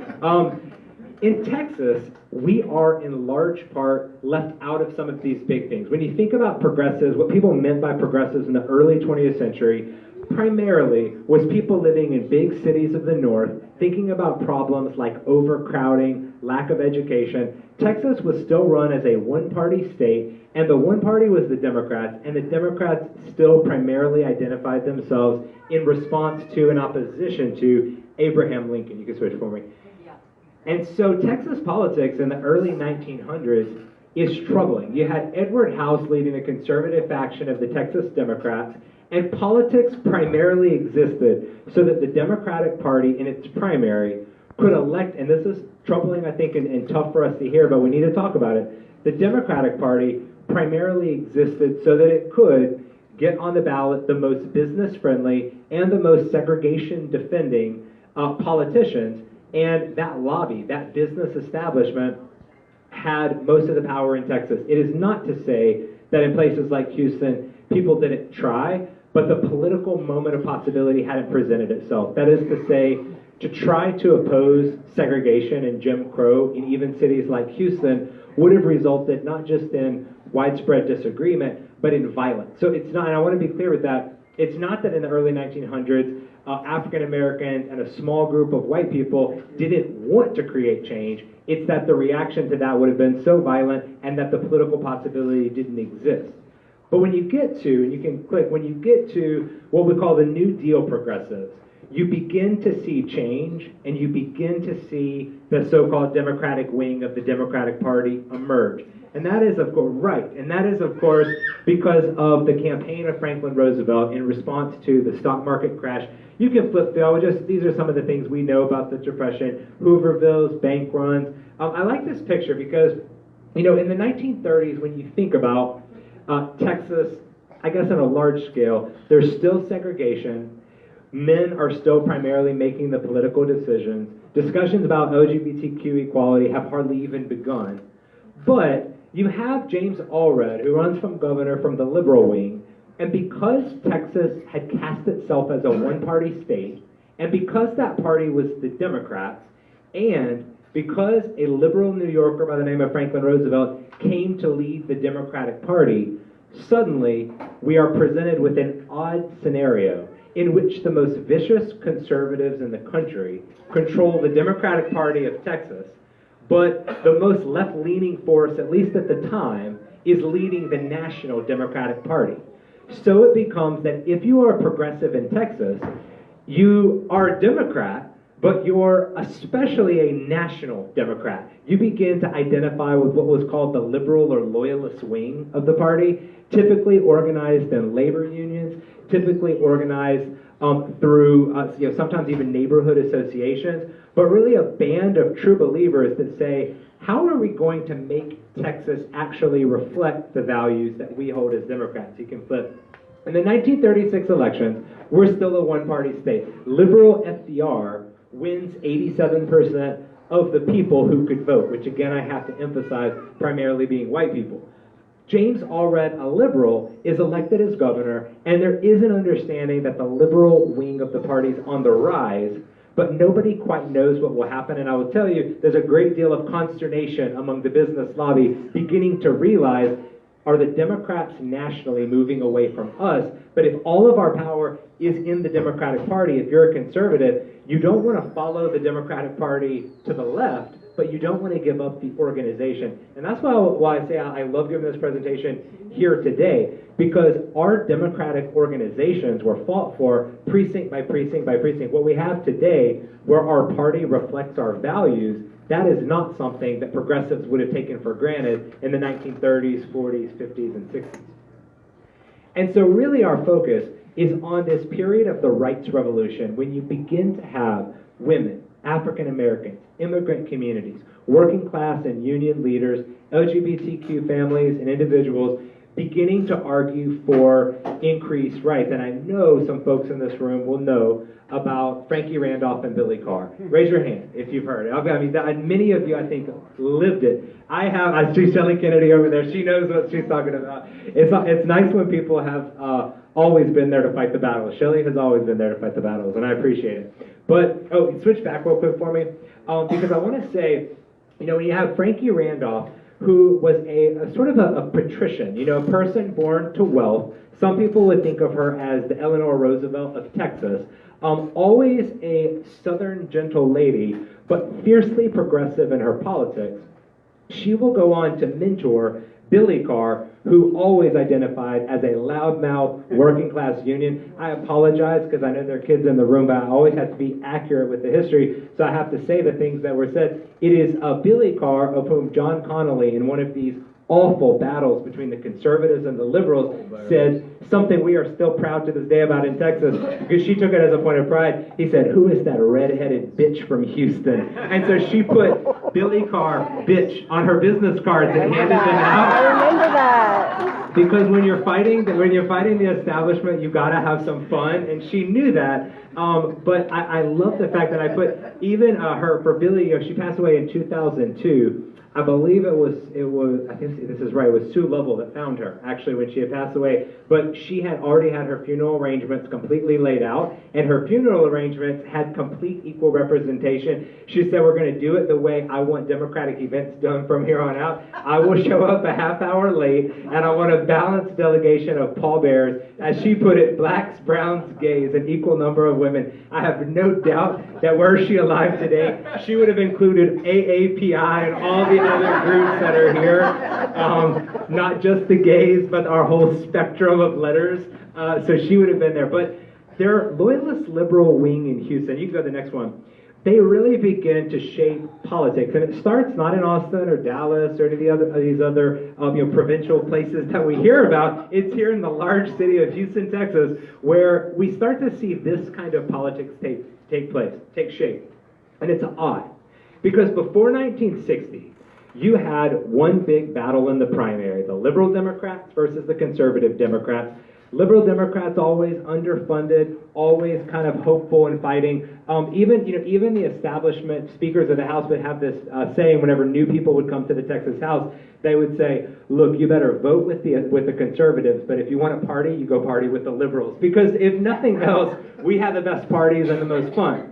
In Texas, we are in large part left out of some of these big things. When you think about progressives, what people meant by progressives in the early 20th century primarily was people living in big cities of the north, thinking about problems like overcrowding, lack of education. Texas was still run as a one-party state, and the one party was the Democrats, and the Democrats still primarily identified themselves in response to and opposition to Abraham Lincoln. You can switch for me. And so Texas politics in the early 1900s is troubling. You had Edward House leading the conservative faction of the Texas Democrats, and politics primarily existed so that the Democratic Party in its primary could elect, and this is troubling, I think, and tough for us to hear, but we need to talk about it. The Democratic Party primarily existed so that it could get on the ballot the most business-friendly and the most segregation-defending politicians, and that lobby, that business establishment, had most of the power in Texas. It is not to say that in places like Houston, people didn't try, but the political moment of possibility hadn't presented itself. That is to say, to try to oppose segregation and Jim Crow in even cities like Houston would have resulted not just in widespread disagreement, but in violence. So it's not, and I want to be clear with that, it's not that in the early 1900s, African Americans and a small group of white people didn't want to create change. It's that the reaction to that would have been so violent and that the political possibility didn't exist. But when you get to, and you can click, when you get to what we call the New Deal progressives, you begin to see change and you begin to see the so-called Democratic wing of the Democratic Party emerge. And that is, of course, right. And that is, of course, because of the campaign of Franklin Roosevelt in response to the stock market crash. You can flip through. These are some of the things we know about the Depression, Hoovervilles, bank runs. I like this picture because, in the 1930s, when you think about Texas, I guess on a large scale, there's still segregation. Men are still primarily making the political decisions. Discussions about LGBTQ equality have hardly even begun. But you have James Allred, who runs from governor from the liberal wing, and because Texas had cast itself as a one-party state, and because that party was the Democrats, and because a liberal New Yorker by the name of Franklin Roosevelt came to lead the Democratic Party, suddenly we are presented with an odd scenario in which the most vicious conservatives in the country control the Democratic Party of Texas, but the most left-leaning force, at least at the time, is leading the National Democratic Party. So it becomes that if you are a progressive in Texas, you are a Democrat, but you're especially a national Democrat. You begin to identify with what was called the liberal or loyalist wing of the party, typically organized in labor unions, typically organized through sometimes even neighborhood associations, but really a band of true believers that say, how are we going to make Texas actually reflect the values that we hold as Democrats? You can flip. In the 1936 elections, we're still a one-party state. Liberal FDR wins 87% of the people who could vote, which again I have to emphasize primarily being white people. James Allred, a liberal, is elected as governor, and there is an understanding that the liberal wing of the party is on the rise, but nobody quite knows what will happen. And I will tell you, there's a great deal of consternation among the business lobby beginning to realize, are the Democrats nationally moving away from us? But if all of our power is in the Democratic Party, if you're a conservative, you don't want to follow the Democratic Party to the left, but you don't want to give up the organization. And that's why I say I love giving this presentation here today, because our democratic organizations were fought for precinct by precinct by precinct. What we have today, where our party reflects our values, that is not something that progressives would have taken for granted in the 1930s, 40s, 50s, and 60s. And so really our focus is on this period of the rights revolution, when you begin to have women, African Americans, immigrant communities, working class and union leaders, LGBTQ families and individuals beginning to argue for increased rights. And I know some folks in this room will know about Frankie Randolph and Billy Carr. Raise your hand if you've heard it. I mean, many of you, I think, lived it. I see Shelley Kennedy over there. She knows what she's talking about. It's nice when people have always been there to fight the battles. Shelley has always been there to fight the battles, and I appreciate it. But, switch back real quick for me, because I want to say, when you have Frankie Randolph, who was a sort of a patrician, a person born to wealth. Some people would think of her as the Eleanor Roosevelt of Texas. Always a Southern gentle lady, but fiercely progressive in her politics. She will go on to mentor Billy Carr, who always identified as a loudmouth working class union. I apologize because I know there are kids in the room, but I always have to be accurate with the history, so I have to say the things that were said. It is Billy Carr, of whom John Connolly, in one of these awful battles between the conservatives and the liberals, said something we are still proud to this day about in Texas, because she took it as a point of pride. He said, "Who is that red-headed bitch from Houston?" And so she put Billy Carr, bitch, on her business cards and handed them out. I remember that. Because when you're fighting the establishment, you gotta have some fun, and she knew that. But I love the fact that I put even her, for Billy, she passed away in 2002. I believe it was, I think this is right, it was Sue Lovell that found her, actually, when she had passed away. But she had already had her funeral arrangements completely laid out, and her funeral arrangements had complete equal representation. She said, "We're going to do it the way I want Democratic events done from here on out. I will show up a half hour late, and I want a balanced delegation of pallbearers." As she put it, blacks, browns, gays, an equal number of women. I have no doubt that were she alive today, she would have included AAPI and all the other groups that are here, not just the gays, but our whole spectrum of letters. So she would have been there. But their loyalist liberal wing in Houston, you can go to the next one, they really begin to shape politics. And it starts not in Austin or Dallas or any of these other provincial places that we hear about. It's here in the large city of Houston, Texas, where we start to see this kind of politics take shape. And it's odd, because before 1960, you had one big battle in the primary, the liberal Democrats versus the conservative Democrats. Liberal Democrats always underfunded, always kind of hopeful and fighting. Even the establishment speakers of the House would have this saying whenever new people would come to the Texas House. They would say, "Look, you better vote with the conservatives, but if you want to party, you go party with the liberals. Because if nothing else, we have the best parties and the most fun."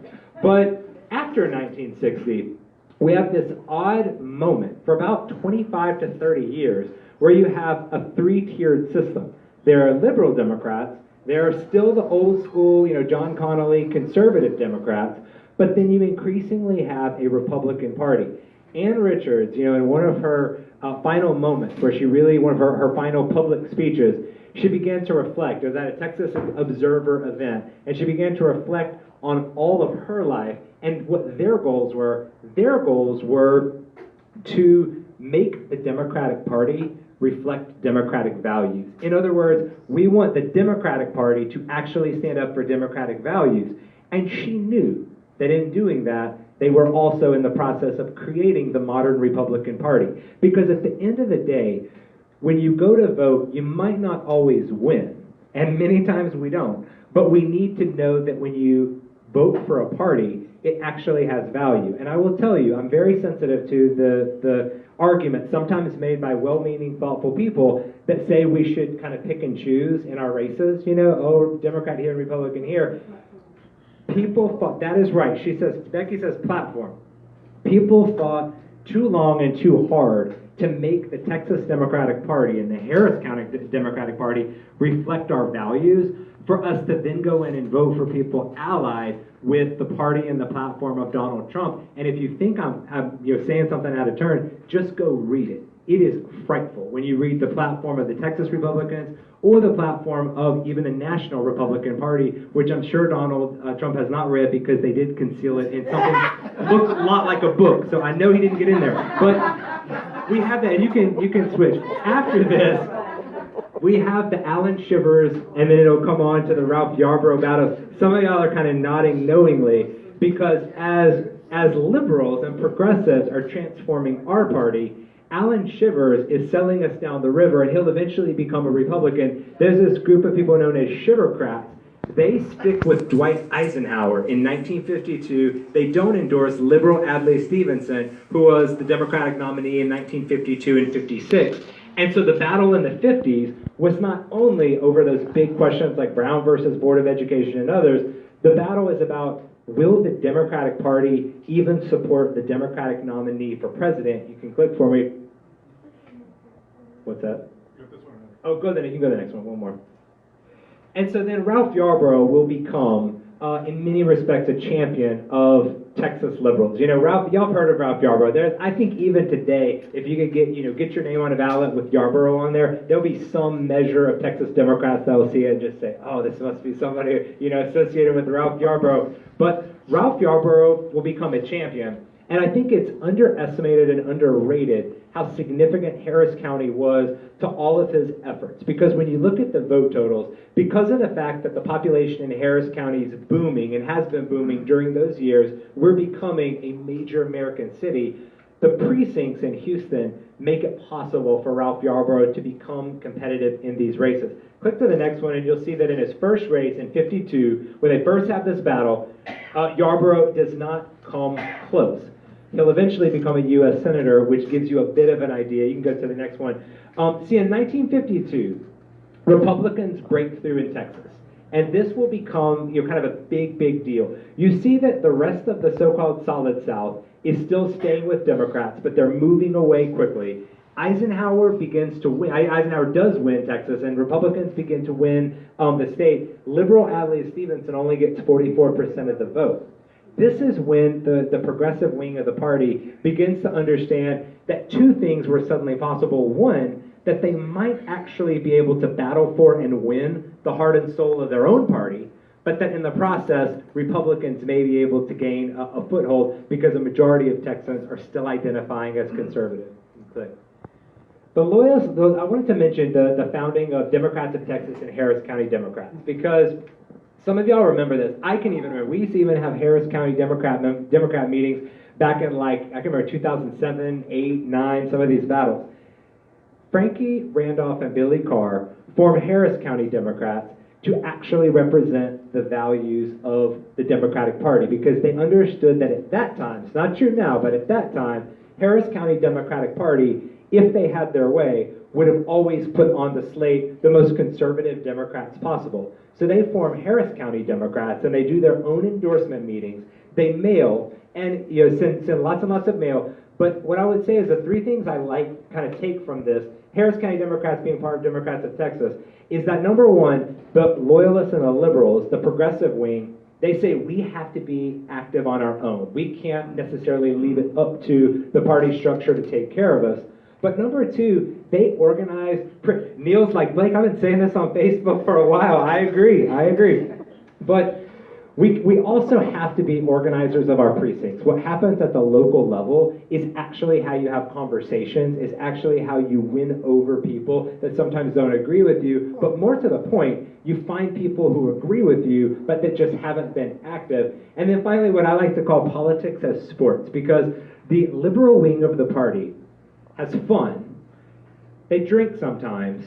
But after 1960, we have this odd moment for about 25 to 30 years where you have a three-tiered system. There are liberal Democrats, there are still the old school, John Connolly conservative Democrats, but then you increasingly have a Republican Party. Ann Richards, in one of her final moments, where she really, one of her final public speeches, she began to reflect. It was at a Texas Observer event, and she began to reflect on all of her life and what their goals were. Their goals were to make the Democratic Party reflect democratic values. In other words, we want the Democratic Party to actually stand up for democratic values. And she knew that in doing that, they were also in the process of creating the modern Republican Party. Because at the end of the day, when you go to vote, you might not always win. And many times we don't. But we need to know that when you vote for a party, it actually has value. And I will tell you, I'm very sensitive to the argument sometimes made by well-meaning, thoughtful people that say we should kind of pick and choose in our races, you know, oh, Democrat here and Republican here. People thought, that is right. Becky says platform. People thought too long and too hard to make the Texas Democratic Party and the Harris County Democratic Party reflect our values for us to then go in and vote for people allied with the party and the platform of Donald Trump. And if you think I'm saying something out of turn, just go read it. It is frightful when you read the platform of the Texas Republicans or the platform of even the National Republican Party, which I'm sure Donald Trump has not read because they did conceal it in something that looks a lot like a book. So I know he didn't get in there. But we have that, and you can switch. After this, we have the Alan Shivers, and then it'll come on to the Ralph Yarborough battle. Some of y'all are kind of nodding knowingly, because as liberals and progressives are transforming our party, Alan Shivers is selling us down the river, and he'll eventually become a Republican. There's this group of people known as Shivercrats. They stick with Dwight Eisenhower in 1952. They don't endorse liberal Adlai Stevenson, who was the Democratic nominee in 1952 and 56. And so the battle in the 50s was not only over those big questions like Brown versus Board of Education and others. The battle is about, will the Democratic Party even support the Democratic nominee for president? You can click for me. What's that? Oh, go then. You can go to the next one more. And so then Ralph Yarborough will become, in many respects, a champion of Texas liberals. You know, y'all have heard of Ralph Yarborough. I think even today, if you could get your name on a ballot with Yarborough on there, there'll be some measure of Texas Democrats that will see it and just say, oh, this must be somebody, associated with Ralph Yarborough. But Ralph Yarborough will become a champion. And I think it's underestimated and underrated how significant Harris County was to all of his efforts. Because when you look at the vote totals, because of the fact that the population in Harris County is booming and has been booming during those years, we're becoming a major American city. The precincts in Houston make it possible for Ralph Yarborough to become competitive in these races. Click to the next one and you'll see that in his first race in 52, when they first have this battle, Yarborough does not come close. He'll eventually become a U.S. Senator, which gives you a bit of an idea. You can go to the next one. See, in 1952, Republicans break through in Texas. And this will become kind of a big, big deal. You see that the rest of the so-called Solid South is still staying with Democrats, but they're moving away quickly. Eisenhower begins to win. Eisenhower does win Texas, and Republicans begin to win the state. Liberal Adlai Stevenson only gets 44% of the vote. This is when the progressive wing of the party begins to understand that two things were suddenly possible. One, that they might actually be able to battle for and win the heart and soul of their own party, but that in the process, Republicans may be able to gain a foothold because a majority of Texans are still identifying as conservative. The loyalists, I wanted to mention the founding of Democrats of Texas and Harris County Democrats, because some of y'all remember this. I can even remember. We used to even have Harris County Democrat meetings back in I can remember 2007, 8, 9, some of these battles. Frankie Randolph and Billy Carr formed Harris County Democrats to actually represent the values of the Democratic Party, because they understood that at that time, it's not true now, but at that time, Harris County Democratic Party, if they had their way, would have always put on the slate the most conservative Democrats possible. So they form Harris County Democrats, and they do their own endorsement meetings. They mail, and send lots and lots of mail. But what I would say is the three things I kind of take from this, Harris County Democrats being part of Democrats of Texas, is that number one, the loyalists and the liberals, the progressive wing, they say we have to be active on our own. We can't necessarily leave it up to the party structure to take care of us. But number two, they organize. Neil's like, Blake, I've been saying this on Facebook for a while. I agree. But we also have to be organizers of our precincts. What happens at the local level is actually how you have conversations, is actually how you win over people that sometimes don't agree with you. But more to the point, you find people who agree with you, but that just haven't been active. And then finally, what I like to call politics as sports, because the liberal wing of the party has fun. they drink sometimes,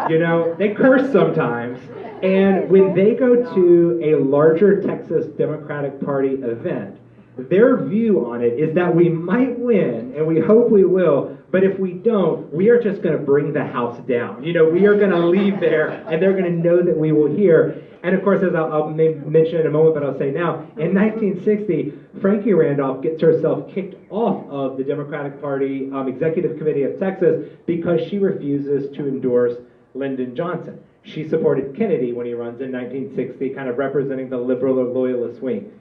you know, they curse sometimes, and when they go to a larger Texas Democratic Party event, their view on it is that we might win, and we hope we will, but if we don't, we are just going to bring the house down. You know, we are going to leave there, and they're going to know that we will hear. And of course, as I'll mention in a moment, but I'll say now, in 1960, Frankie Randolph gets herself kicked off of the Democratic Party Executive Committee of Texas because she refuses to endorse Lyndon Johnson. She supported Kennedy when he runs in 1960, kind of representing the liberal or loyalist wing.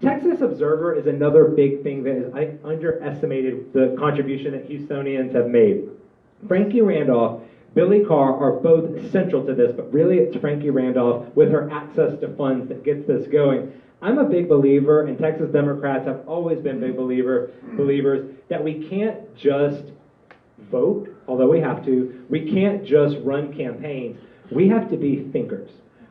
Texas Observer is another big thing that is, I underestimated the contribution that Houstonians have made. Frankie Randolph, Billy Carr are both central to this, but really it's Frankie Randolph with her access to funds that gets this going. I'm a big believer, and Texas Democrats have always been big believers, that we can't just vote, although we have to. We can't just run campaigns. We have to be thinkers.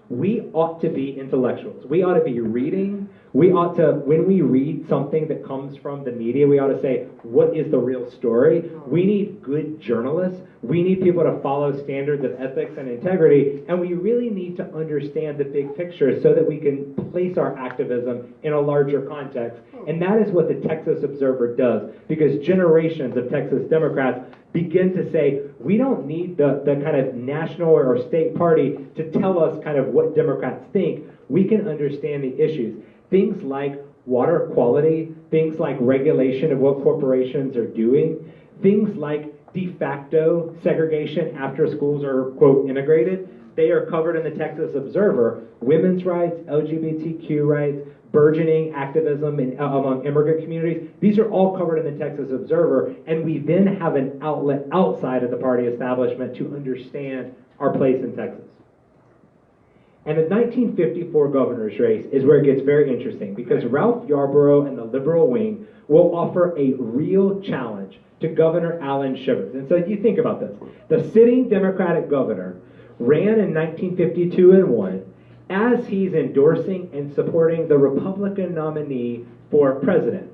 We ought to be intellectuals. We ought to be reading. We ought to, when we read something that comes from the media, we ought to say, what is the real story? We need good journalists. We need people to follow standards of ethics and integrity, and we really need to understand the big picture so that we can place our activism in a larger context. And that is what the Texas Observer does, because generations of Texas Democrats begin to say, we don't need the kind of national or state party to tell us kind of what Democrats think. We can understand the issues. Things like water quality, things like regulation of what corporations are doing, things like de facto segregation after schools are, quote, integrated. They are covered in the Texas Observer. Women's rights, LGBTQ rights, burgeoning activism among immigrant communities. These are all covered in the Texas Observer, and we then have an outlet outside of the party establishment to understand our place in Texas. And the 1954 governor's race is where it gets very interesting, because Ralph Yarborough and the liberal wing will offer a real challenge to Governor Allen Shivers. And so you think about this. The sitting Democratic governor ran in 1952 and won, as he's endorsing and supporting the Republican nominee for president.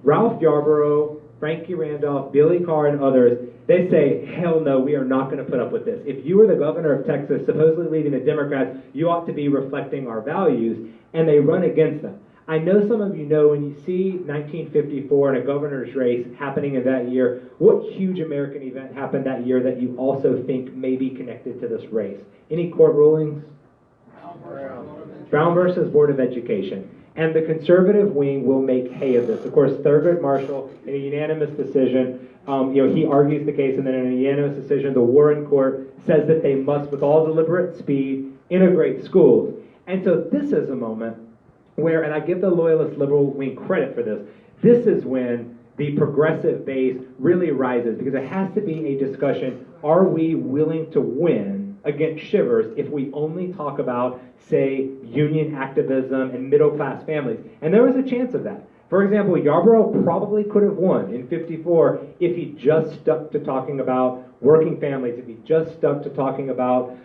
Ralph Yarborough, Frankie Randolph, Billy Carr, and others, they say, hell no, we are not going to put up with this. If you were the governor of Texas, supposedly leading the Democrats, you ought to be reflecting our values, and they run against them. I know some of you know when you see 1954 and a governor's race happening in that year, what huge American event happened that year that you also think may be connected to this race? Any court rulings? Brown versus Board of Education. And the conservative wing will make hay of this. Of course, Thurgood Marshall, in a unanimous decision, he argues the case, and then in a unanimous decision, the Warren Court says that they must, with all deliberate speed, integrate schools. And so this is a moment where, and I give the loyalist liberal wing credit for this is when the progressive base really rises, because it has to be a discussion, are we willing to win against Shivers if we only talk about, say, union activism and middle-class families? And there was a chance of that. For example, Yarborough probably could have won in 54 if he just stuck to talking about working families, if he just stuck to talking about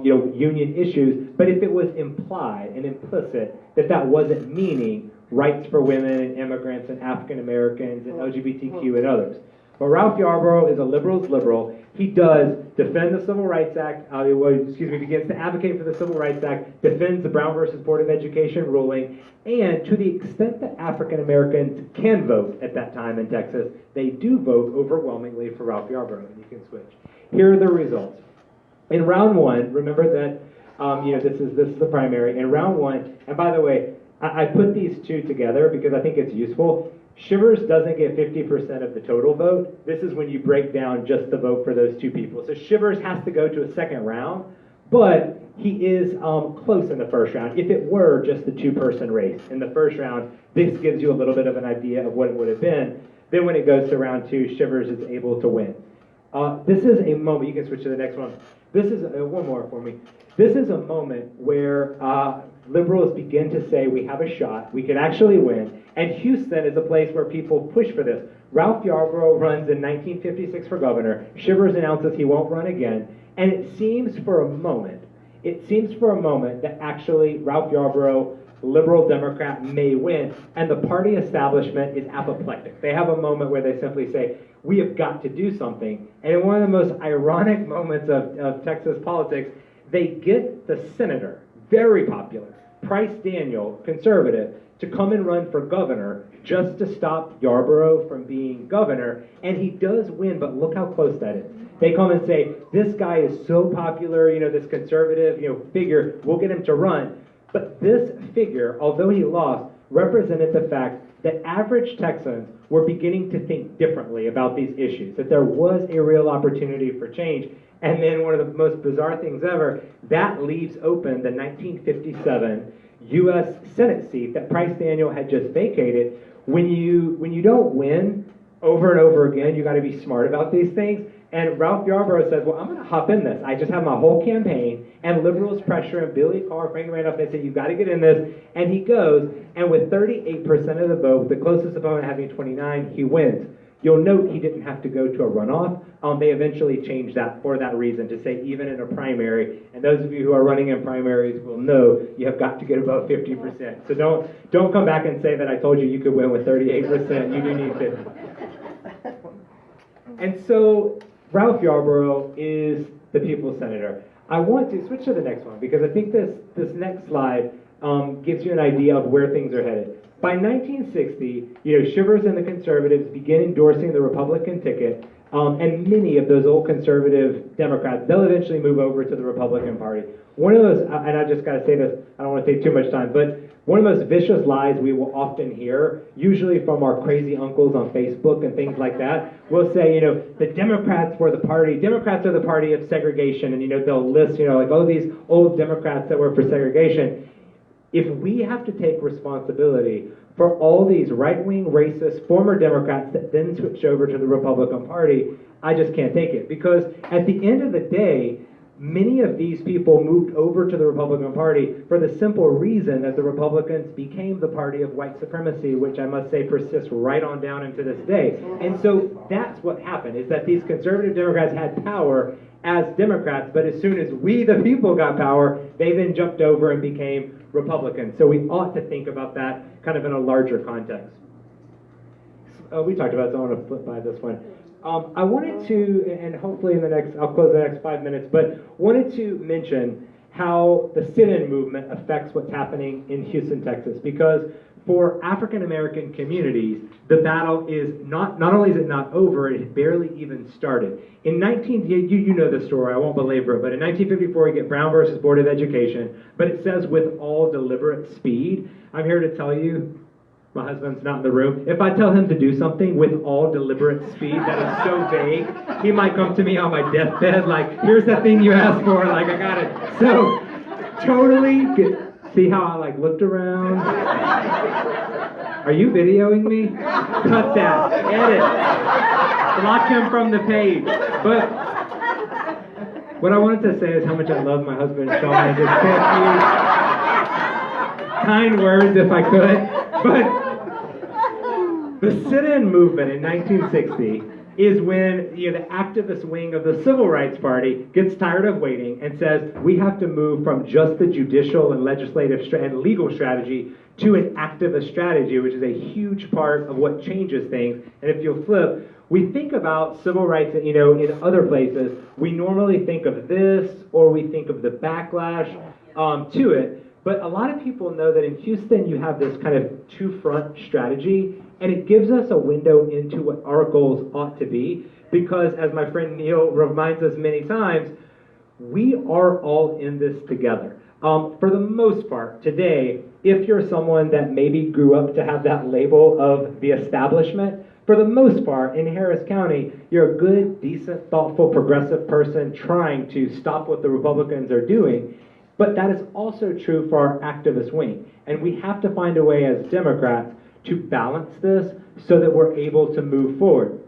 union issues, but if it was implied and implicit that that wasn't meaning rights for women and immigrants and African Americans and LGBTQ and others. But Ralph Yarborough is a liberal's liberal. He does defend the Civil Rights Act, begins to advocate for the Civil Rights Act, defends the Brown versus Board of Education ruling, and to the extent that African Americans can vote at that time in Texas, they do vote overwhelmingly for Ralph Yarborough, and you can switch. Here are the results. In round one, remember that this is the primary. In round one, and by the way, I put these two together because I think it's useful. Shivers doesn't get 50% of the total vote. This is when you break down just the vote for those two people. So Shivers has to go to a second round, but he is close in the first round. If it were just the two-person race in the first round, this gives you a little bit of an idea of what it would have been. Then when it goes to round two, Shivers is able to win. This is a moment, you can switch to the next one. This is, one more for me. This is a moment where liberals begin to say we have a shot, we can actually win, and Houston is a place where people push for this. Ralph Yarborough runs in 1956 for governor. Shivers announces he won't run again, and it seems for a moment that actually Ralph Yarborough liberal Democrat may win, and the party establishment is apoplectic. They have a moment where they simply say, we have got to do something. And in one of the most ironic moments of Texas politics, they get the senator, very popular, Price Daniel, conservative, to come and run for governor just to stop Yarborough from being governor, and he does win, but look how close that is. They come and say, this guy is so popular, this conservative, figure, we'll get him to run. But this figure, although he lost, represented the fact that average Texans were beginning to think differently about these issues, that there was a real opportunity for change. And then one of the most bizarre things ever, that leaves open the 1957 U.S. Senate seat that Price Daniel had just vacated. When you don't win over and over again, you got to be smart about these things. And Ralph Yarborough says, well, I'm going to hop in this. I just have my whole campaign, and liberals pressure him, Billy Carr, Frank Randolph, they say, you've got to get in this. And he goes, and with 38% of the vote, the closest opponent having 29, he wins. You'll note he didn't have to go to a runoff. They eventually changed that for that reason, to say even in a primary, and those of you who are running in primaries will know you have got to get above 50%. So don't come back and say that I told you you could win with 38%. You do need 50. And so Ralph Yarborough is the people's senator. I want to switch to the next one because I think this next slide gives you an idea of where things are headed. By 1960, Shivers and the conservatives begin endorsing the Republican ticket, and many of those old conservative Democrats, they'll eventually move over to the Republican Party. One of those, and I just got to say this, I don't want to take too much time, but one of the most vicious lies we will often hear, usually from our crazy uncles on Facebook and things like that, will say, the Democrats are the party of segregation, and they'll list, like all these old Democrats that were for segregation. If we have to take responsibility for all these right-wing, racist, former Democrats that then switched over to the Republican Party, I just can't take it. Because at the end of the day, many of these people moved over to the Republican Party for the simple reason that the Republicans became the party of white supremacy, which I must say persists right on down into this day. And so that's what happened, is that these conservative Democrats had power as Democrats, but as soon as we, the people, got power, they then jumped over and became Republicans. So we ought to think about that kind of in a larger context. We talked about it, so I want to flip by this one. I wanted to, and hopefully I'll close the next 5 minutes, but wanted to mention how the sit-in movement affects what's happening in Houston, Texas, because for African American communities, the battle is not only is it not over, it had barely even started. You know the story, I won't belabor it, but in 1954 you get Brown versus Board of Education, but it says with all deliberate speed. I'm here to tell you, my husband's not in the room, if I tell him to do something with all deliberate speed that is so vague, he might come to me on my deathbed like, here's that thing you asked for, like I got it. So, totally see how I looked around? Are you videoing me? Cut that. Edit. Block him from the page. But what I wanted to say is how much I love my husband, Sean. I just can't use kind words if I could. But the sit-in movement in 1960 is when the activist wing of the Civil Rights Party gets tired of waiting and says, we have to move from just the judicial and legislative and legal strategy to an activist strategy, which is a huge part of what changes things. And if you'll flip, we think about civil rights, in other places, we normally think of this, or we think of the backlash to it. But a lot of people know that in Houston you have this kind of two-front strategy, and it gives us a window into what our goals ought to be, because as my friend Neil reminds us many times, we are all in this together. For the most part, today, if you're someone that maybe grew up to have that label of the establishment, for the most part, in Harris County, you're a good, decent, thoughtful, progressive person trying to stop what the Republicans are doing. But that is also true for our activist wing. And we have to find a way as Democrats to balance this so that we're able to move forward.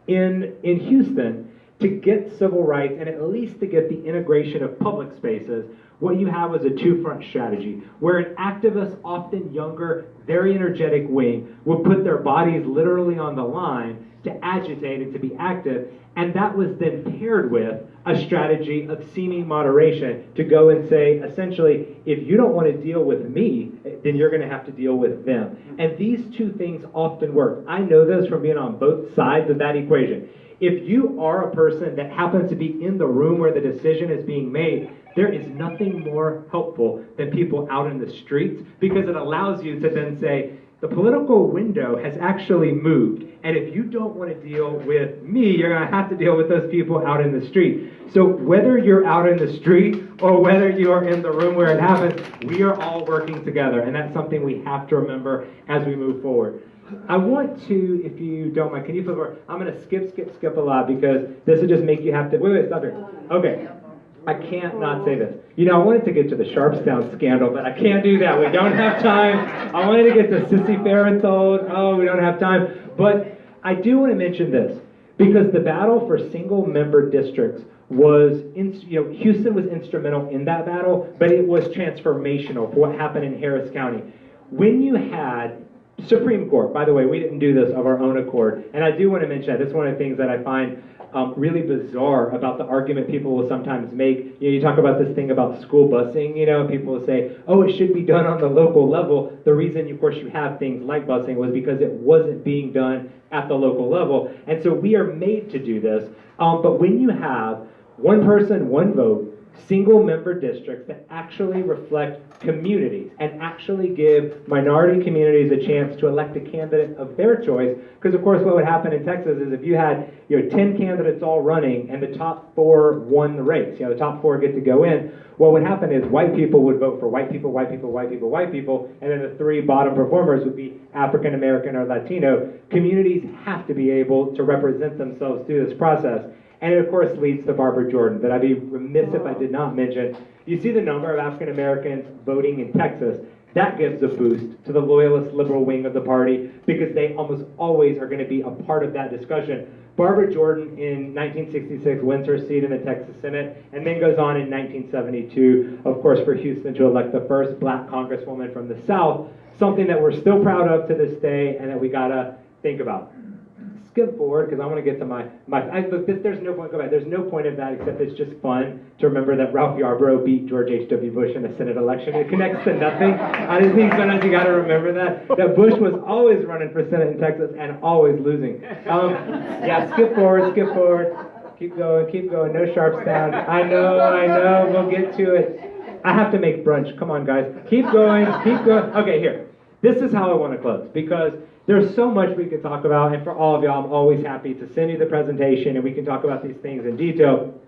In Houston, to get civil rights and at least to get the integration of public spaces, what you have was a two-front strategy, where an activist, often younger, very energetic wing would put their bodies literally on the line to agitate and to be active, and that was then paired with a strategy of seeming moderation to go and say, essentially, if you don't want to deal with me, then you're going to have to deal with them. And these two things often work. I know this from being on both sides of that equation. If you are a person that happens to be in the room where the decision is being made, there is nothing more helpful than people out in the streets, because it allows you to then say, the political window has actually moved, and if you don't want to deal with me, you're going to have to deal with those people out in the street. So whether you're out in the street or whether you are in the room where it happens, we are all working together, and that's something we have to remember as we move forward. I want to, if you don't mind, can you flip over? I'm going to skip a lot, because this will just make you have to, wait, stop here. Okay. I can't not say this. You know, I wanted to get to the Sharpstown scandal, but I can't do that. We don't have time. I wanted to get to Sissy Farenthold. Oh, we don't have time. But I do want to mention this, because the battle for single-member districts was, Houston was instrumental in that battle, but it was transformational for what happened in Harris County. When you had Supreme Court, by the way, we didn't do this of our own accord, and I do want to mention that. This is one of the things that I find really bizarre about the argument people will sometimes make. You talk about this thing about school busing, people will say, oh, it should be done on the local level. The reason, of course, you have things like busing was because it wasn't being done at the local level. And so we are made to do this. But when you have one person, one vote, single-member districts that actually reflect communities and actually give minority communities a chance to elect a candidate of their choice. Because, of course, what would happen in Texas is if you had 10 candidates all running and the top 4 won the race, the top 4 get to go in, what would happen is white people would vote for white people, white people, white people, white people, and then the 3 bottom performers would be African American or Latino. Communities have to be able to represent themselves through this process. And it, of course, leads to Barbara Jordan, that I'd be remiss if I did not mention. You see the number of African Americans voting in Texas. That gives a boost to the loyalist liberal wing of the party, because they almost always are going to be a part of that discussion. Barbara Jordan in 1966 wins her seat in the Texas Senate, and then goes on in 1972, of course, for Houston to elect the first black congresswoman from the South, something that we're still proud of to this day and that we got to think about. Skip forward, because I want to get to there's no point, go back, there's no point of that except it's just fun to remember that Ralph Yarborough beat George H.W. Bush in a Senate election. It connects to nothing. I just think sometimes you got to remember that Bush was always running for Senate in Texas and always losing. Skip forward. Keep going, no Sharpstown. I know, we'll get to it. I have to make brunch, come on guys. Keep going. Okay, here. This is how I want to close, because there's so much we could talk about, and for all of y'all, I'm always happy to send you the presentation and we can talk about these things in detail.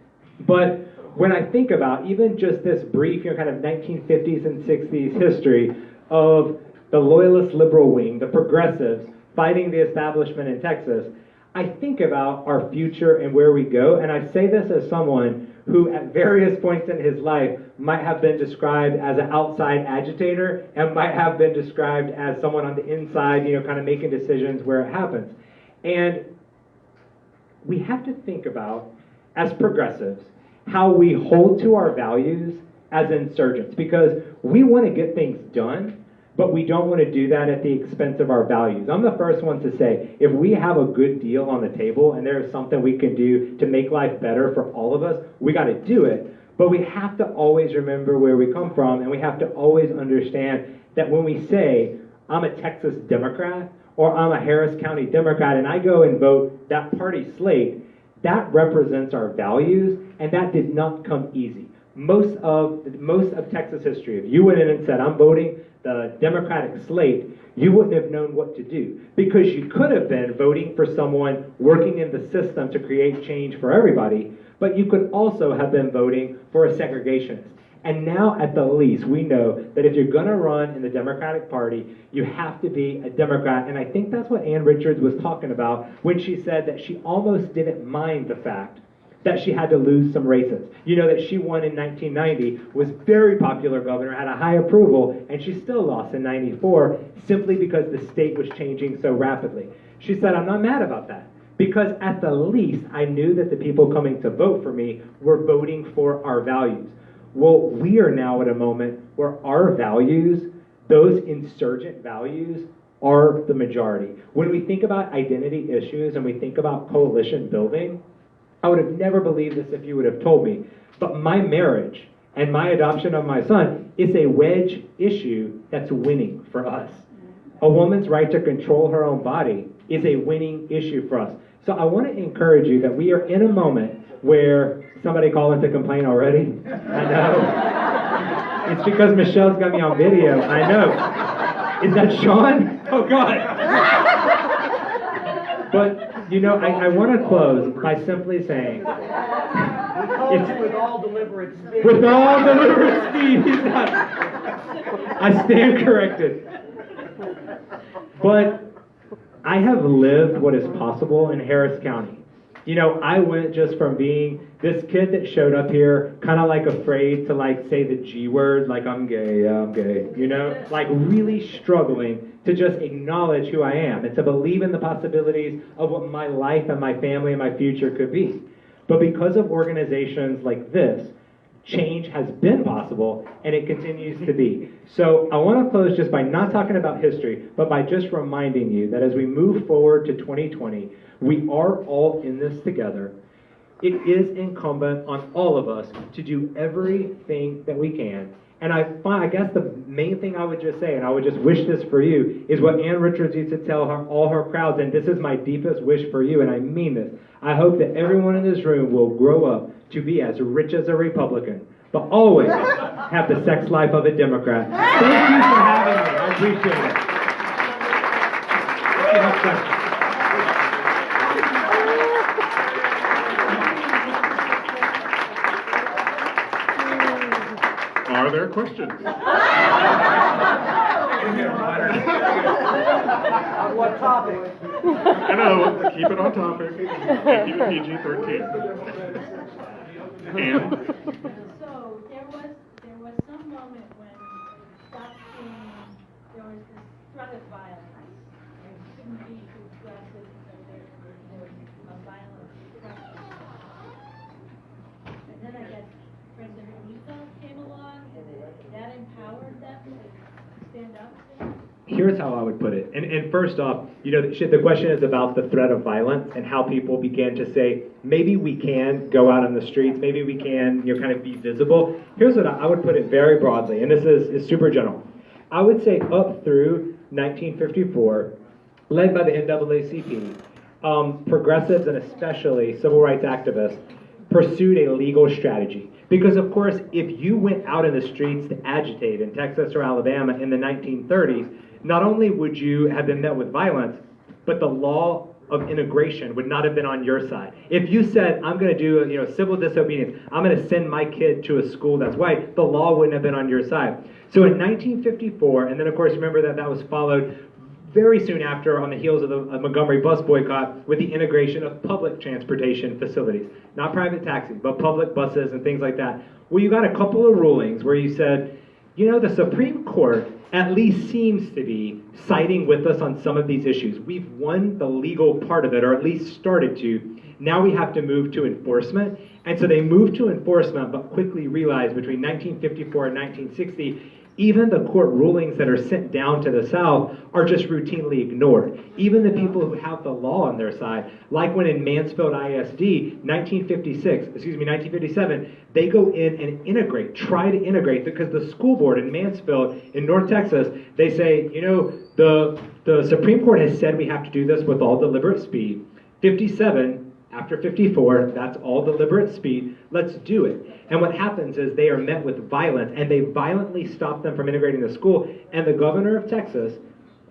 But when I think about even just this brief, kind of 1950s and 60s history of the loyalist liberal wing, the progressives, fighting the establishment in Texas, I think about our future and where we go, and I say this as someone who at various points in his life might have been described as an outside agitator and might have been described as someone on the inside, kind of making decisions where it happens. And we have to think about, as progressives, how we hold to our values as insurgents, because we want to get things done, but we don't want to do that at the expense of our values. I'm the first one to say, if we have a good deal on the table and there's something we can do to make life better for all of us, we got to do it. But we have to always remember where we come from, and we have to always understand that when we say, I'm a Texas Democrat, or I'm a Harris County Democrat, and I go and vote that party slate, that represents our values, and that did not come easy. Most of Texas history, if you went in and said, I'm voting the Democratic slate, you wouldn't have known what to do, because you could have been voting for someone working in the system to create change for everybody, but you could also have been voting for a segregationist. And now, at the least, we know that if you're going to run in the Democratic Party, you have to be a Democrat. And I think that's what Ann Richards was talking about when she said that she almost didn't mind the fact that she had to lose some races. That she won in 1990, was very popular governor, had a high approval, and she still lost in 94 simply because the state was changing so rapidly. She said, I'm not mad about that, Because at the least, I knew that the people coming to vote for me were voting for our values. Well, we are now at a moment where our values, those insurgent values, are the majority. When we think about identity issues and we think about coalition building, I would have never believed this if you would have told me. But my marriage and my adoption of my son is a wedge issue that's winning for us. A woman's right to control her own body is a winning issue for us. So I want to encourage you that we are in a moment where somebody calling to complain already. I know. It's because Michelle's got me on video. I know. Is that Sean? Oh, God. But, you know, I want to close by simply saying, with all deliberate speed. With all deliberate speed. I stand corrected. But I have lived what is possible in Harris County. You know, I went just from being this kid that showed up here kind of like afraid to like say the G word, like I'm gay, yeah, I'm gay, you know, like really struggling to just acknowledge who I am and to believe in the possibilities of what my life and my family and my future could be. But because of organizations like this, change has been possible, and it continues to be. So I want to close just by not talking about history, but by just reminding you that as we move forward to 2020, we are all in this together. It is incumbent on all of us to do everything that we can. And I guess the main thing I would just say, and I would just wish this for you, is what Ann Richards used to tell all her crowds, and this is my deepest wish for you, and I mean this. I hope that everyone in this room will grow up to be as rich as a Republican, but always have the sex life of a Democrat. Thank you for having me. I appreciate it. Are there questions? On what topic? I know, keep it on topic. Keep it PG-13. And So there was some moment when stop seeing there was this threat of violence. There couldn't be too aggressive, so there was a violent pressure. And then I guess President Roosevelt came along and that empowered them to stand up to him. Here's how I would put it. And first off, you know, the question is about the threat of violence and how people began to say, maybe we can go out on the streets, maybe we can, you know, kind of be visible. Here's what I would put it very broadly, and this is super general. I would say up through 1954, led by the NAACP, progressives and especially civil rights activists pursued a legal strategy. Because, of course, if you went out in the streets to agitate in Texas or Alabama in the 1930s, not only would you have been met with violence, but the law of integration would not have been on your side. If you said, I'm going to do, you know, civil disobedience, I'm going to send my kid to a school that's white, the law wouldn't have been on your side. So in 1954, and then, of course, remember that was followed very soon after on the heels of the Montgomery bus boycott with the integration of public transportation facilities. Not private taxis, but public buses and things like that. Well, you got a couple of rulings where you said, you know, the Supreme Court at least seems to be siding with us on some of these issues. We've won the legal part of it, or at least started to. Now we have to move to enforcement. And so they moved to enforcement, but quickly realized between 1954 and 1960, even the court rulings that are sent down to the South are just routinely ignored. Even the people who have the law on their side, like when in Mansfield ISD, 1957, they go in and try to integrate, because the school board in Mansfield in North Texas, they say, you know, the Supreme Court has said we have to do this with all deliberate speed. 57, after 54, that's all deliberate speed. Let's do it. And what happens is they are met with violence, and they violently stop them from integrating the school. And the governor of Texas,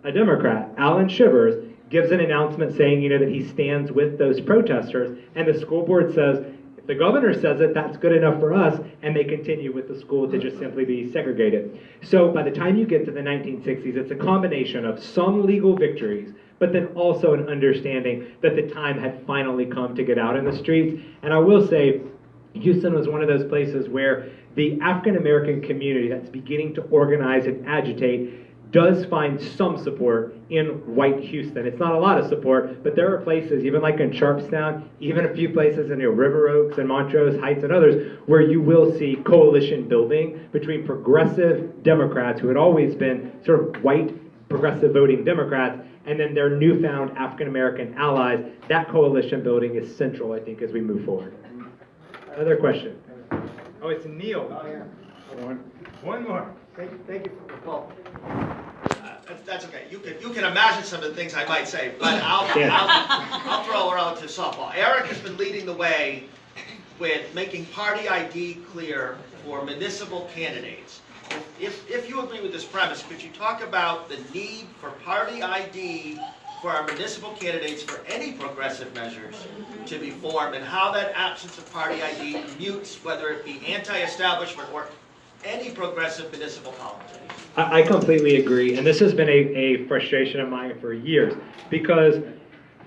a Democrat, Alan Shivers, gives an announcement saying, you know, that he stands with those protesters. And the school board says, if the governor says it, that's good enough for us. And they continue with the school to just simply be segregated. So by the time you get to the 1960s, it's a combination of some legal victories, but then also an understanding that the time had finally come to get out in the streets. And I will say, Houston was one of those places where the African American community that's beginning to organize and agitate does find some support in white Houston. It's not a lot of support, but there are places, even like in Sharpstown, even a few places in River Oaks and Montrose Heights and others, where you will see coalition building between progressive Democrats who had always been sort of white progressive voting Democrats, and then their newfound African-American allies. That coalition building is central, I think, as we move forward. Another question. Oh, it's Neil. Oh, yeah. One more. Thank you for the call. That's okay. You can imagine some of the things I might say, but I'll throw a relative softball. Eric has been leading the way with making party ID clear for municipal candidates. If you agree with this premise, could you talk about the need for party ID for our municipal candidates for any progressive measures to be formed, and how that absence of party ID mutes, whether it be anti-establishment or any progressive municipal politics? I completely agree, and this has been a frustration of mine for years, because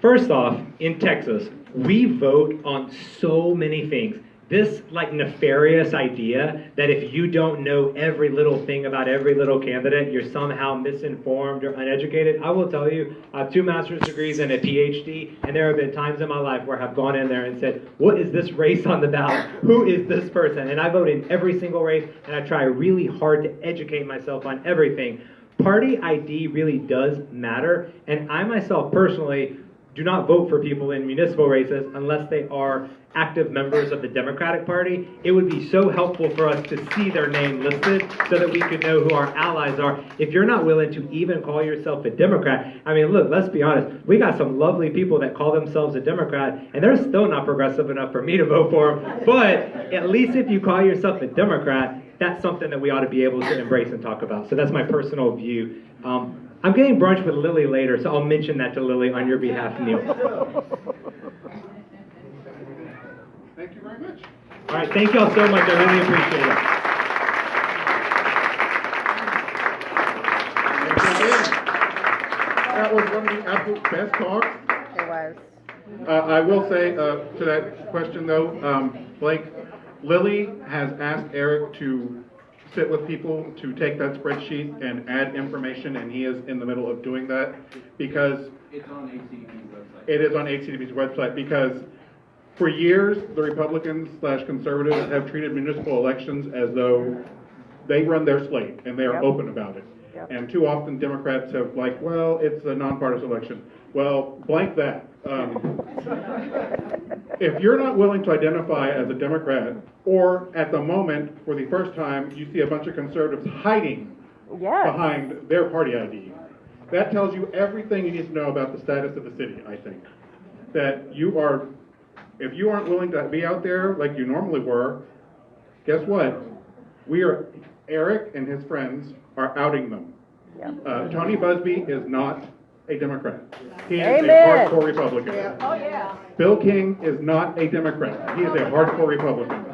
first off, in Texas, we vote on so many things. This like nefarious idea that if you don't know every little thing about every little candidate, you're somehow misinformed or uneducated. I will tell you, I have 2 master's degrees and a Ph.D., and there have been times in my life where I've gone in there and said, what is this race on the ballot? Who is this person? And I vote in every single race, and I try really hard to educate myself on everything. Party ID really does matter, and I myself personally do not vote for people in municipal races unless they are active members of the Democratic Party. It would be so helpful for us to see their name listed so that we could know who our allies are. If you're not willing to even call yourself a Democrat, I mean, look, let's be honest. We got some lovely people that call themselves a Democrat, and they're still not progressive enough for me to vote for them. But at least if you call yourself a Democrat, that's something that we ought to be able to embrace and talk about. So that's my personal view. I'm getting brunch with Lily later, so I'll mention that to Lily on your behalf, Neil. Thank you very much. All right, thank y'all so much. I really appreciate it. That was one of the absolute best talks. It was. I will say to that question though, Blake, Lily has asked Eric to sit with people to take that spreadsheet and add information, and he is in the middle of doing that because It's on HCDP's website. it is on HCDP's website, because for years the Republicans/conservatives have treated municipal elections as though they run their slate and they are open about it. And too often Democrats have like, well, it's a nonpartisan election. Well, blank that. If you're not willing to identify as a Democrat, or at the moment, for the first time, you see a bunch of conservatives hiding behind their party ID, that tells you everything you need to know about the status of the city, I think. That you are, if you aren't willing to be out there like you normally were, guess what? Eric and his friends are outing them. Tony Busby is not a Democrat. He is a hardcore Republican. Oh, yeah. Bill King is not a Democrat. He is a hardcore Republican.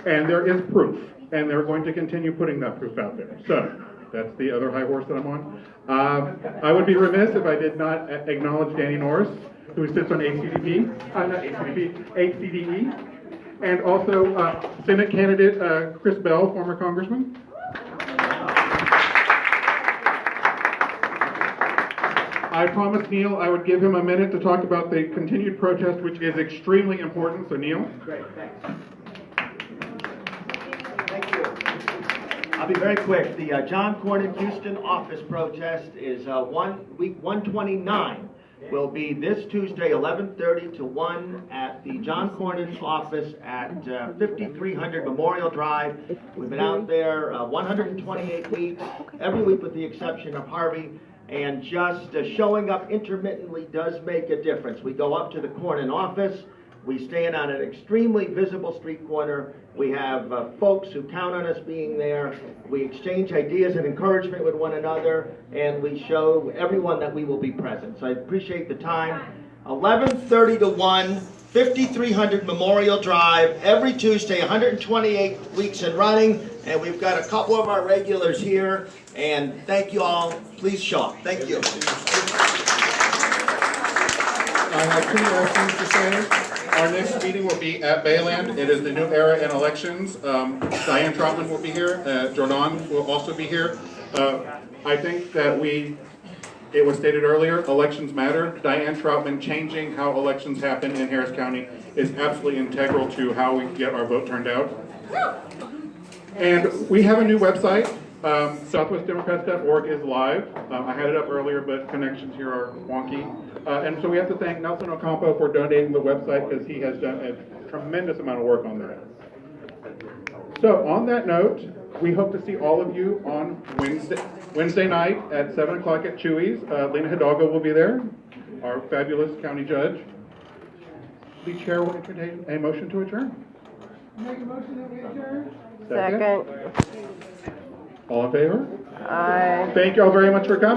And there is proof. And they're going to continue putting that proof out there. So, that's the other high horse that I'm on. I would be remiss if I did not acknowledge Danny Norris, who sits on HCDE. And also Senate candidate Chris Bell, former congressman. I promised Neil I would give him a minute to talk about the continued protest, which is extremely important. So, Neil. Great, thanks. Thank you. I'll be very quick. The John Cornyn Houston office protest is week 129. Will be this Tuesday, 11:30 to 1 at the John Cornyn office at 5300 Memorial Drive. We've been out there 128 weeks, every week with the exception of Harvey. And just showing up intermittently does make a difference. We go up to the Cornyn office. We stand on an extremely visible street corner. We have folks who count on us being there. We exchange ideas and encouragement with one another, and we show everyone that we will be present. So I appreciate the time. 11:30 to 1, 5300 Memorial Drive, every Tuesday, 128 weeks and running. And we've got a couple of our regulars here. And thank you all. Please show up. Thank you. I have 2 more things to say. Our next meeting will be at Bayland. It is the new era in elections. Diane Trotman will be here. Jordan will also be here. I think that it was stated earlier, elections matter. Diane Troutman changing how elections happen in Harris County is absolutely integral to how we get our vote turned out. And we have a new website, southwestdemocrats.org is live. I had it up earlier, but connections here are wonky. And so we have to thank Nelson Ocampo for donating the website because he has done a tremendous amount of work on that. So on that note, we hope to see all of you on Wednesday night at 7 o'clock at Chewy's. Lena Hidalgo will be there, our fabulous county judge. The chair will entertain a motion to adjourn. Make a motion that we adjourn? Second. All in favor? Aye. Thank you all very much for coming.